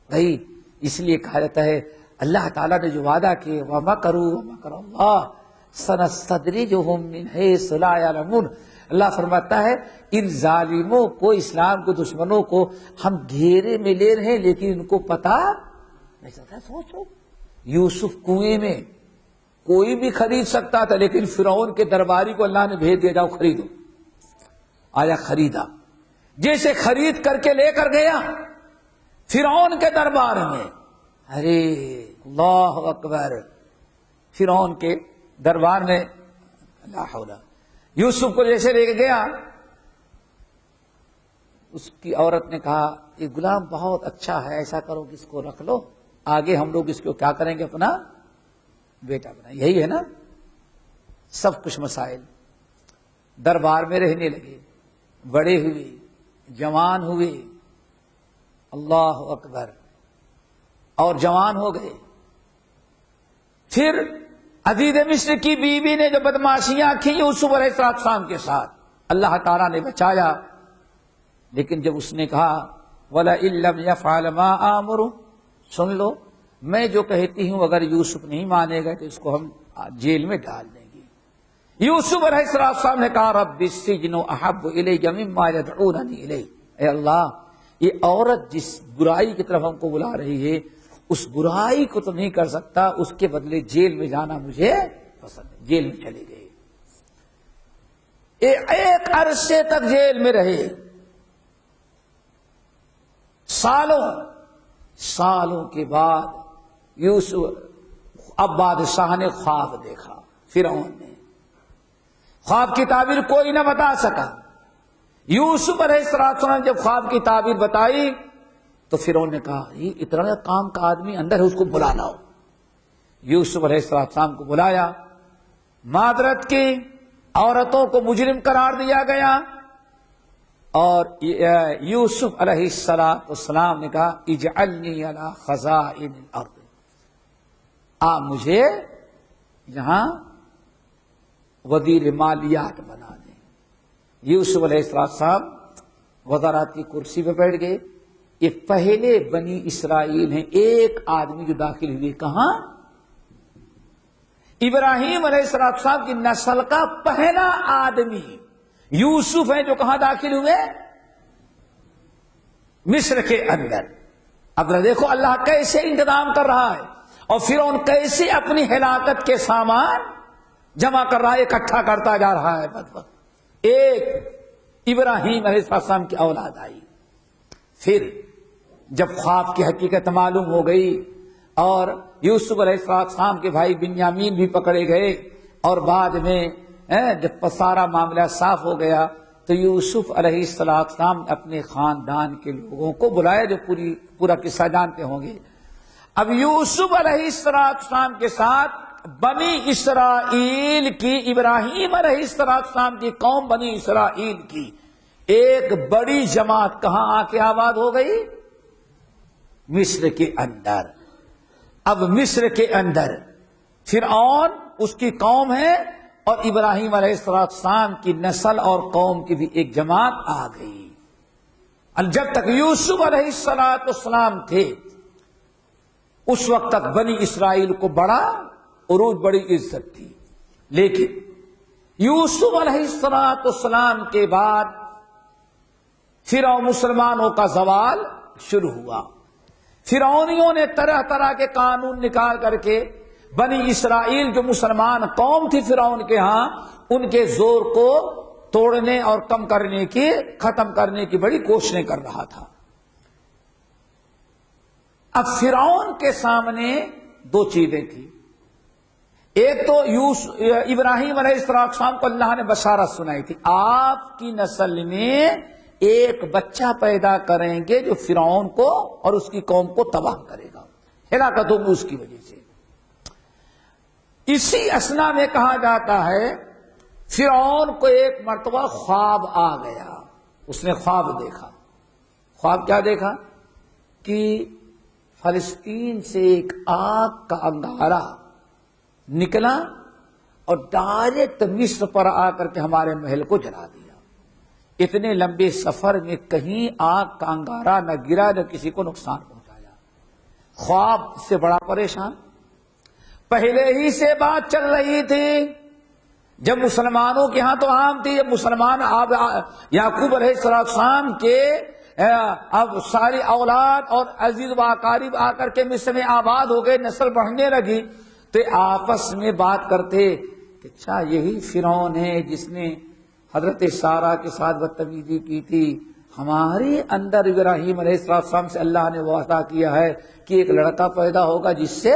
بھائی. اس لیے کہا جاتا ہے اللہ تعالیٰ نے جو وعدہ کیے وَمَكَرُوا وَمَكَرَ اللَّهُ سَنَسْتَدْرِجُهُم مِّنْ حَيْثُ لَا يَعْلَمُونَ. اللہ فرماتا ہے ان ظالموں کو، اسلام کے دشمنوں کو ہم گھیرے میں لے رہے ہیں لیکن ان کو پتا نہیں چلتا. سوچو یوسف کنویں میں کوئی بھی خرید سکتا تھا، لیکن فرعون کے درباری کو اللہ نے بھیج دیا جاؤ خریدو. آیا خریدا، جیسے خرید کر کے لے کر گیا فرعون کے دربار میں. ارے اللہ اکبر. فرعون کے دربار میں لا حول. یوسف کو جیسے لے کے گیا، اس کی عورت نے کہا یہ غلام بہت اچھا ہے، ایسا کرو کہ اس کو رکھ لو، آگے ہم لوگ اس کو کیا کریں گے، اپنا بیٹا بنا. یہی ہے نا سب کچھ مسائل. دربار میں رہنے لگے، بڑے ہوئے، جوان ہوئے. اللہ اکبر. اور جوان ہو گئے. پھر عزیز مصر کی بیوی نے جو بدماشیاں کی یوسف علیہ السلام کے ساتھ، اللہ تعالیٰ نے بچایا. لیکن جب اس نے کہا وَلَئِن لَّمْ يَفْعَلْ مَا آمُرُ، سن لو میں جو کہتی ہوں اگر یوسف نہیں مانے گا تو اس کو ہم جیل میں ڈال دیں گے. یوسف علیہ السلام نے کہا رب السجن احب الی مما یدعوننی الیہ، اے اللہ یہ عورت جس برائی کی طرف ہم کو بلا رہی ہے اس برائی کو تو نہیں کر سکتا، اس کے بدلے جیل میں جانا مجھے پسند ہے۔ جیل میں چلے گئے، ایک عرصے تک جیل میں رہے، سالوں کے بعد یوسف اب بادشاہ نے خواب دیکھا، فرعون نے خواب کی تعبیر کوئی نہ بتا سکا۔ یوسف علیہ السلام جب خواب کی تعبیر بتائی تو فرعون نے کہا یہ اتنا کام کا آدمی اندر ہے، اس کو بلا لاؤ۔ یوسف علیہ السلام کو بلایا، معذرت کی، عورتوں کو مجرم قرار دیا گیا، اور یوسف علیہ السلام نے کہا اجعلنی علی خزائن الارض، آپ مجھے یہاں وزیر مالیات بنا دیں۔ یوسف علیہ السلام وزارت کی کرسی پہ بیٹھ گئے۔ یہ پہلے بنی اسرائیل ہیں ایک آدمی جو داخل ہوئے کہاں؟ ابراہیم علیہ السلام کی نسل کا پہلا آدمی یوسف ہے جو کہاں داخل ہوئے؟ مصر کے اندر۔ اب دیکھو اللہ کیسے انتظام کر رہا ہے، اور فرعون کیسے اپنی ہلاکت کے سامان جمع کر رہا ہے، اکٹھا کرتا جا رہا ہے۔ بدبخت ایک ابراہیم علیہ السلام کی اولاد آئی۔ پھر جب خواب کی حقیقت معلوم ہو گئی اور یوسف علیہ السلام کے بھائی بنیامین بھی پکڑے گئے، اور بعد میں جب سارا معاملہ صاف ہو گیا تو یوسف علیہ السلام اپنے خاندان کے لوگوں کو بلایا جو پورا قصہ جانتے ہوں گے۔ اب یوسف علیہ السلام کے ساتھ بنی اسرائیل کی، ابراہیم علیہ السلام کی قوم بنی اسرائیل کی ایک بڑی جماعت کہاں آ کے آباد ہو گئی؟ مصر کے اندر۔ اب مصر کے اندر فرعون اس کی قوم ہے، اور ابراہیم علیہ السلام کی نسل اور قوم کی بھی ایک جماعت آ گئی۔ جب تک یوسف علیہ السلام تھے اس وقت تک بنی اسرائیل کو بڑا عروج، بڑی عزت تھی، لیکن یوسف علیہ السلام کے بعد پھر مسلمانوں کا زوال شروع ہوا۔ فرعونیوں نے طرح طرح کے قانون نکال کر کے بنی اسرائیل جو مسلمان قوم تھی فرعون کے ہاں، ان کے زور کو توڑنے اور کم کرنے کی، ختم کرنے کی بڑی کوششیں کر رہا تھا۔ اب فرعون کے سامنے دو چیزیں تھیں، ایک تو ابراہیم علیہ السلام کو اللہ نے بشارت سنائی تھی، آپ کی نسل میں ایک بچہ پیدا کریں گے جو فرعون کو اور اس کی قوم کو تباہ کرے گا، ہلاکت ہوگی اس کی وجہ سے۔ اسی اسنا میں کہا جاتا ہے فرعون کو ایک مرتبہ خواب آ گیا، اس نے خواب دیکھا۔ خواب کیا دیکھا؟ کہ فلسطین سے ایک آگ کا انگارہ نکلا اور ڈائریکٹ مصر پر آ کر کے ہمارے محل کو جلا دیا۔ اتنے لمبے سفر میں کہیں آگ کا انگارہ نہ گرا، نہ کسی کو نقصان پہنچایا۔ خواب سے بڑا پریشان، پہلے ہی سے بات چل رہی تھی، جب مسلمانوں کے ہاں تو عام تھی، جب مسلمان یعقوب علیہ السلام کے اب ساری اولاد اور عزیز و اقارب آ کر کے مصر میں آباد ہو گئے، نسل بڑھنے لگی، تو آپس میں بات کرتے کہ اچھا یہی فرعون ہے جس نے حضرت سارہ کے ساتھ بدتمیزی کی تھی، ہمارے اندر ابراہیم علیہ السلام سے اللہ نے وعدہ کیا ہے کہ ایک لڑکا پیدا ہوگا جس سے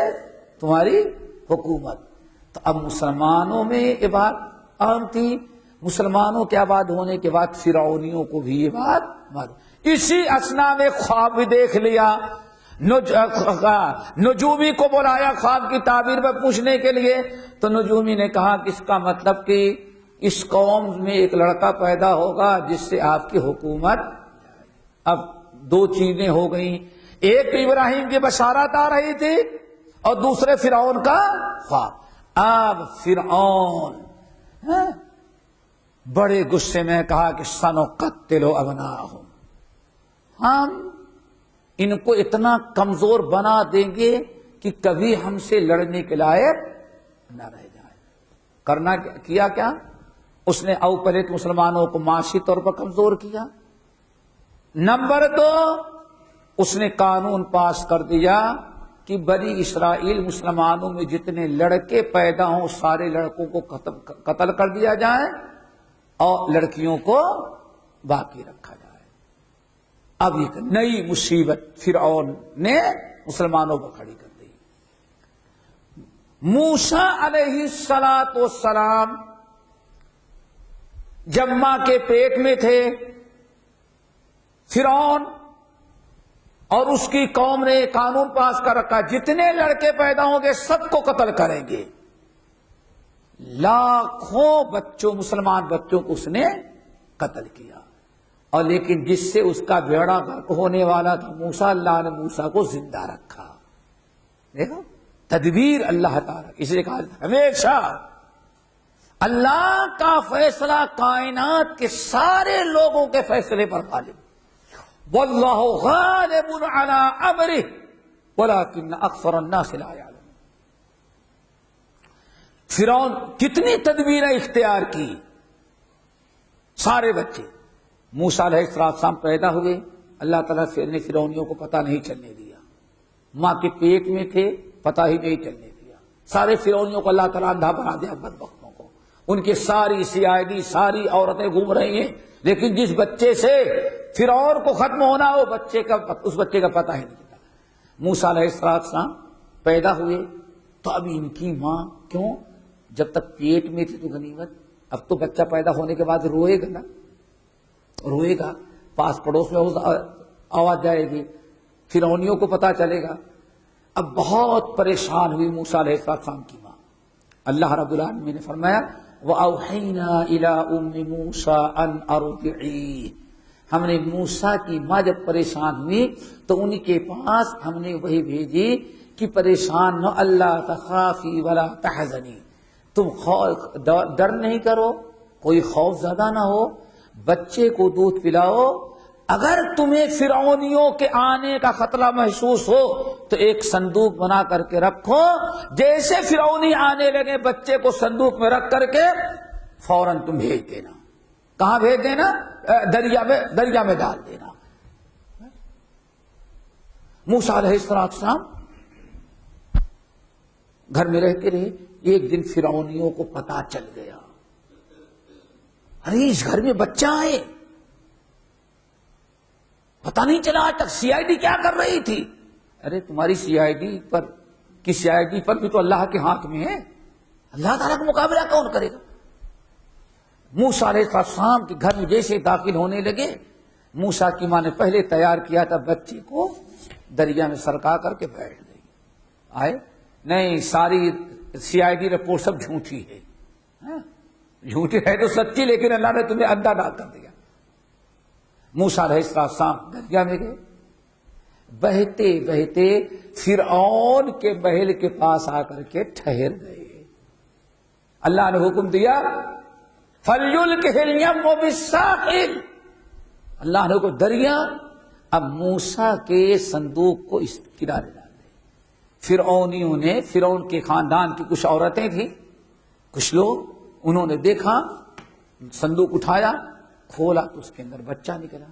تمہاری حکومت۔ تو اب مسلمانوں میں یہ بات عام تھی، مسلمانوں کے آباد ہونے کے بعد فرعونیوں کو بھی یہ بات معلوم۔ اسی اسنا میں خواب بھی دیکھ لیا، نجومی کو بلایا خواب کی تعبیر میں پوچھنے کے لیے، تو نجومی نے کہا کہ اس کا مطلب کہ اس قوم میں ایک لڑکا پیدا ہوگا جس سے آپ کی حکومت۔ اب دو چیزیں ہو گئیں، ایک تو ابراہیم کی بشارت آ رہی تھی اور دوسرے فرعون کا خواب۔ اب فرعون بڑے غصے میں کہا کہ سنقتل ابناءہم، ہم ان کو اتنا کمزور بنا دیں گے کہ کبھی ہم سے لڑنے کے لائق نہ رہ جائے۔ کرنا کیا کیا؟ اس نے او پہلے تو مسلمانوں کو معاشی طور پر کمزور کیا، نمبر 2 اس نے قانون پاس کر دیا کہ بنی اسرائیل مسلمانوں میں جتنے لڑکے پیدا ہوں سارے لڑکوں کو قتل کر دیا جائے اور لڑکیوں کو باقی رکھا جائے۔ اب ایک نئی مصیبت فرعون نے مسلمانوں کو کھڑی کر دی۔ موسیٰ علیہ السلام جب ماں کے پیٹ میں تھے، فرعون اور اس کی قوم نے قانون پاس کر رکھا جتنے لڑکے پیدا ہوں گے سب کو قتل کریں گے۔ لاکھوں بچوں، مسلمان بچوں کو اس نے قتل کیا، اور لیکن جس سے اس کا بیڑا غرق ہونے والا تھا موسیٰ، اللہ نے موسیٰ کو زندہ رکھا۔ دیکھو تدبیر اللہ تعالیٰ، اس لیے کہا ہمیشہ اللہ کا فیصلہ کائنات کے سارے لوگوں کے فیصلے پر غالب، واللہ غالب علی امرہ ولکن اکثر الناس لا یعلمون۔ فرعون کتنی تدبیریں اختیار کی، سارے بچے موسیٰ علیہ السلام پیدا ہوئے، اللہ تعالیٰ نے فرعونیوں کو پتہ نہیں چلنے دیا، ماں کے پیٹ میں تھے پتہ ہی نہیں چلنے دیا، سارے فرعونیوں کو اللہ تعالیٰ اندھا بنا دیا، بدبختوں کو، ان کی ساری CID ساری عورتیں گھوم رہی ہیں، لیکن جس بچے سے فرعون کو ختم ہونا ہو اس بچے کا پتہ ہی نہیں چلتا۔ موسیٰ علیہ السلام پیدا ہوئے تو اب ان کی ماں کیوں، جب تک پیٹ میں تھی تو غنیمت، اب تو بچہ پیدا ہونے کے بعد روئے گا نا، روئے گا، پاس پڑوس میں آواز جائے گی، فرعونیوں کو پتہ چلے گا۔ اب بہت پریشان ہوئی موسیٰ علیہ السلام کی ماں۔ اللہ رب العالمین نے فرمایا وَأَوْحَيْنَا إِلَىٰ أُمِّ مُوسَىٰ أَنْ أَرْضِعِيهِ، ہم نے موسیٰ کی ماں جب پریشان ہوئی تو ان کے پاس ہم نے وہی بھیجی کہ پریشان نہ، اللہ تخافی ولا تحزنی، تم ڈر نہیں کرو، کوئی خوف زدہ نہ ہو، بچے کو دودھ پلاؤ، اگر تمہیں فرعونیوں کے آنے کا خطرہ محسوس ہو تو ایک صندوق بنا کر کے رکھو، جیسے فرعونی آنے لگے بچے کو صندوق میں رکھ کر کے فوراً تم بھیج دینا۔ کہاں بھیج دینا؟ دریا میں ڈال دینا۔ موسیٰ علیہ السلام گھر میں رہتے رہے، ایک دن فرعونیوں کو پتہ چل گیا، ارے اس گھر میں بچہ ہے، پتہ نہیں چلا آج تک CID کیا کر رہی تھی۔ ارے تمہاری CID پر بھی تو اللہ کے ہاتھ میں ہے، اللہ تعالیٰ کا مقابلہ کون کرے گا؟ موسیٰ علیہ السلام کے گھر میں جیسے داخل ہونے لگے، موسیٰ کی ماں نے پہلے تیار کیا تھا بچے کو دریا میں سرکا کر کے بیٹھ گئی، آئے نہیں، ساری CID رپورٹ سب جھوٹی ہے، جھوٹی ہے تو سچی، لیکن اللہ نے تمہیں اندھا ڈال کر دیا۔ موسیٰ علیہ السلام دریا میں گئے، بہتے بہتے فرعون کے محل کے پاس آ کر کے ٹھہر گئے۔ اللہ نے حکم دیا فَلْيُلْقِهِ الْيَمُّ بِالسَّاحِلِ، اللہ نے کو دریا، اب موسیٰ کے صندوق کو اس کنارے ڈال دے۔ فرعونیوں نے، فرعون کے خاندان کی کچھ عورتیں تھیں، کچھ لوگ، انہوں نے دیکھا، صندوق اٹھایا، کھولا تو اس کے اندر بچہ نکلا۔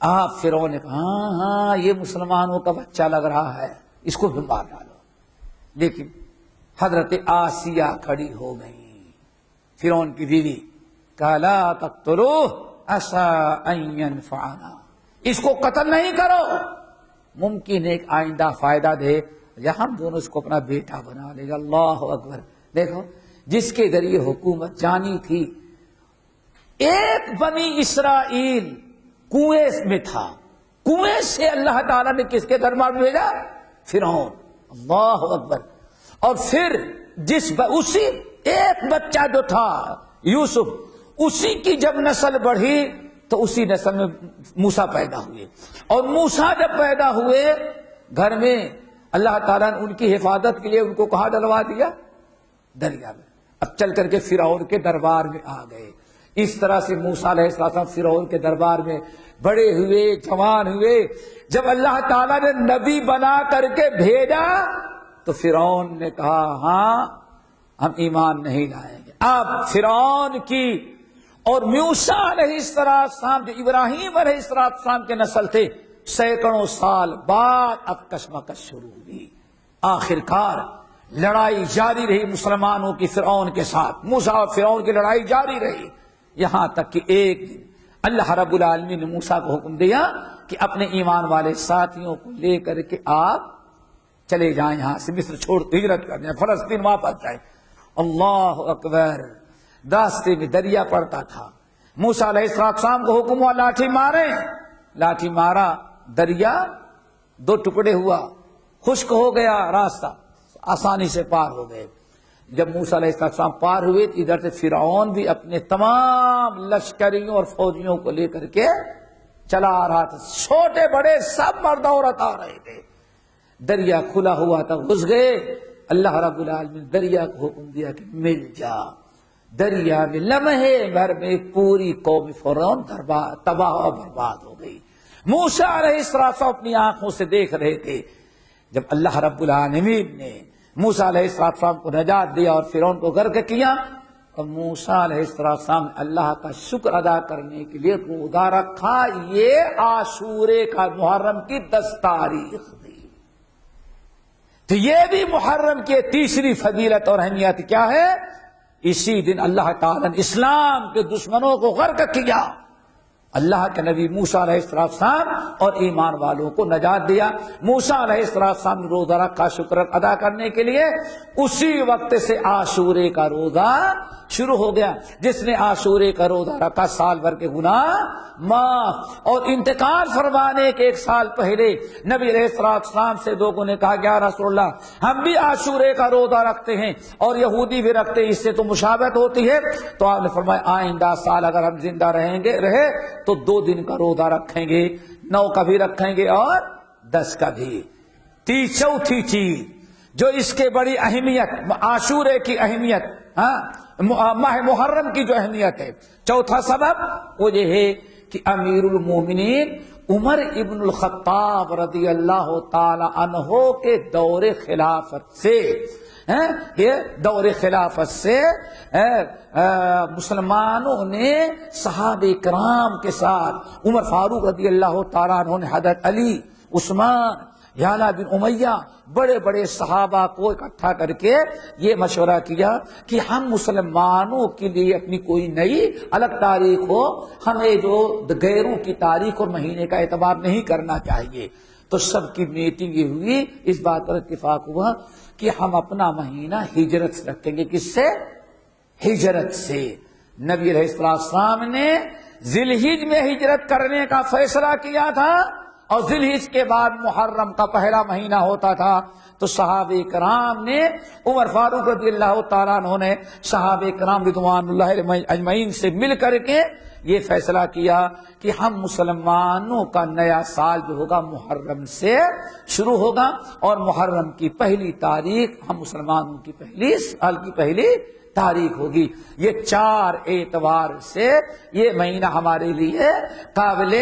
آپ فرعون نے کہا ہاں یہ مسلمانوں کا بچہ لگ رہا ہے، اس کو بھی مار ڈالو، لیکن حضرت آسیہ کھڑی ہو گئی، فرعون کی بیوی، کہا لا تقتلوہ عسى ان ينفعنا، اس کو قتل نہیں کرو، ممکن ایک آئندہ فائدہ دے یا ہم دونوں اس کو اپنا بیٹا بنا لے گا۔ اللہ اکبر، دیکھو جس کے ذریعے حکومت جانی تھی، ایک بنی اسرائیل کنویں میں تھا، کنویں سے اللہ تعالیٰ نے کس کے دربار میں بھیجا؟ فرعون، اللہ اکبر۔ اور پھر اسی ایک بچہ جو تھا یوسف، اسی کی جب نسل بڑھی تو اسی نسل میں موسیٰ پیدا ہوئے، اور موسیٰ جب پیدا ہوئے گھر میں، اللہ تعالیٰ نے ان کی حفاظت کے لیے ان کو کہاں ڈلوا دیا؟ دریا میں۔ اب چل کر کے فرعون کے دربار میں آ گئے۔ اس طرح سے موسیٰ علیہ السلام فرعون کے دربار میں بڑے ہوئے، جوان ہوئے۔ جب اللہ تعالیٰ نے نبی بنا کر کے بھیجا تو فرعون نے کہا ہاں ہم ایمان نہیں لائیں گے۔ اب فرعون کی اور موسیٰ علیہ السلام جو ابراہیم علیہ السلام کے نسل تھے، سینکڑوں سال بعد اب کشمکش شروع ہوئی۔ آخر کار لڑائی جاری رہی مسلمانوں کی فرعون کے ساتھ، موسیٰ اور فرعون کی لڑائی جاری رہی، یہاں تک کہ ایک دن اللہ رب العالمین نے موسیٰ کو حکم دیا کہ اپنے ایمان والے ساتھیوں کو لے کر کے آپ چلے جائیں، یہاں سے مصر چھوڑ ہجرت کر جائیں، فلسطین واپس جائیں۔ اللہ اکبر! راستے میں دریا پڑتا تھا، موسیٰ علیہ السلام کو حکم ہوا لاٹھی ماریں، لاٹھی مارا، دریا دو ٹکڑے ہوا، خشک ہو گیا، راستہ آسانی سے پار ہو گئے۔ جب موسیٰ علیہ السلام پار ہوئے تو ادھر سے فرعون بھی اپنے تمام لشکریوں اور فوجیوں کو لے کر کے چلا آ رہا تھا، چھوٹے بڑے سب مرد عورت آ رہے تھے۔ دریا کھلا ہوا تھا، گھس گئے۔ اللہ رب العالمین نے دریا کو حکم دیا کہ مل جا۔ دریا میں لمحے بھر میں پوری قوم فرعون تباہ و برباد ہو گئی۔ موسیٰ علیہ السلام اپنی آنکھوں سے دیکھ رہے تھے۔ جب اللہ رب العالمین نے موسیٰ علیہ السلام کو نجات دیا اور فرعون کو غرق کیا، تو موسیٰ علیہ السلام نے اللہ کا شکر ادا کرنے کے لیے روزہ رکھا۔ یہ عاشورے کا محرم کی 10 تاریخ دی۔ تو یہ بھی محرم کی تیسری فضیلت اور اہمیت کیا ہے؟ اسی دن اللہ تعالیٰ نے اسلام کے دشمنوں کو غرق کیا، اللہ کے نبی موسیٰ علیہ السلام اور ایمان والوں کو نجات دیا۔ موسیٰ علیہ السلام نے روزہ رکھا شکر ادا کرنے کے لیے، اسی وقت سے عاشورے کا روزہ شروع ہو گیا۔ جس نے عاشورے کا روزہ رکھا سال بھر کے گناہ معاف۔ اور انتقال فرمانے کے 1 سال پہلے نبی علیہ السلام سے لوگوں نے کہا کہ یا رسول اللہ ہم بھی عاشورے کا روزہ رکھتے ہیں اور یہودی بھی رکھتے ہیں، اس سے تو مشابہت ہوتی ہے۔ تو آپ نے فرمایا آئندہ سال اگر ہم زندہ رہے تو 2 دن کا روزہ رکھیں گے، 9 کا بھی رکھیں گے اور 10 کا بھی۔ چوتھی چیز جو اس کے بڑی اہمیت، عاشورے کی اہمیت، ماہ محرم کی جو اہمیت ہے، چوتھا سبب وہ یہ ہے کہ امیر المومنین عمر ابن الخطاب رضی اللہ تعالی عنہ کے دور خلافت سے مسلمانوں نے صحابہ کرام کے ساتھ عمر فاروق رضی اللہ تعالیٰ عنہ نے حضرت علی، عثمان، یعلا بن امیہ، بڑے بڑے صحابہ کو اکٹھا کر کے یہ مشورہ کیا کہ ہم مسلمانوں کے لیے اپنی کوئی نئی الگ تاریخ ہو، ہمیں جو غیروں کی تاریخ اور مہینے کا اعتبار نہیں کرنا چاہیے۔ تو سب کی میٹنگ یہ ہوئی، اس بات پر اتفاق ہوا کہ ہم اپنا مہینہ ہجرت سے رکھیں گے۔ کس سے؟ ہجرت سے۔ نبی علیہ السلام نے ذی الحجہ میں ہجرت کرنے کا فیصلہ کیا تھا، اور ذی الحجہ کے بعد محرم کا پہلا مہینہ ہوتا تھا۔ تو صحابہ کرام نے، عمر فاروق رضی اللہ تعالیٰ عنہ نے صحابہ کرام رضوان اللہ علیہم اجمعین سے مل کر کے یہ فیصلہ کیا کہ ہم مسلمانوں کا نیا سال جو ہوگا محرم سے شروع ہوگا، اور محرم کی پہلی تاریخ ہم مسلمانوں کی سال کی پہلی تاریخ ہوگی۔ یہ 4 اعتبار سے یہ مہینہ ہمارے لیے قابل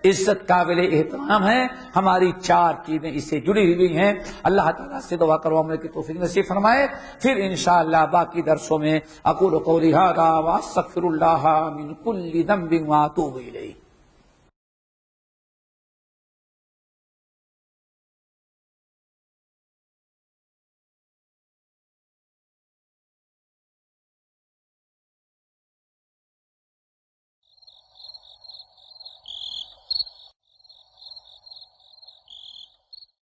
عزت، قابل احترام ہے۔ ہماری 4 چیزیں اس سے جڑی ہوئی ہیں۔ اللہ تعالیٰ سے دعا کرو عمل کی توفیق نصیب فرمائے۔ پھر انشاءاللہ باقی درسوں میں اقول قولی ھذا واستغفر اللہ من کل ذنب واتوب الیہ۔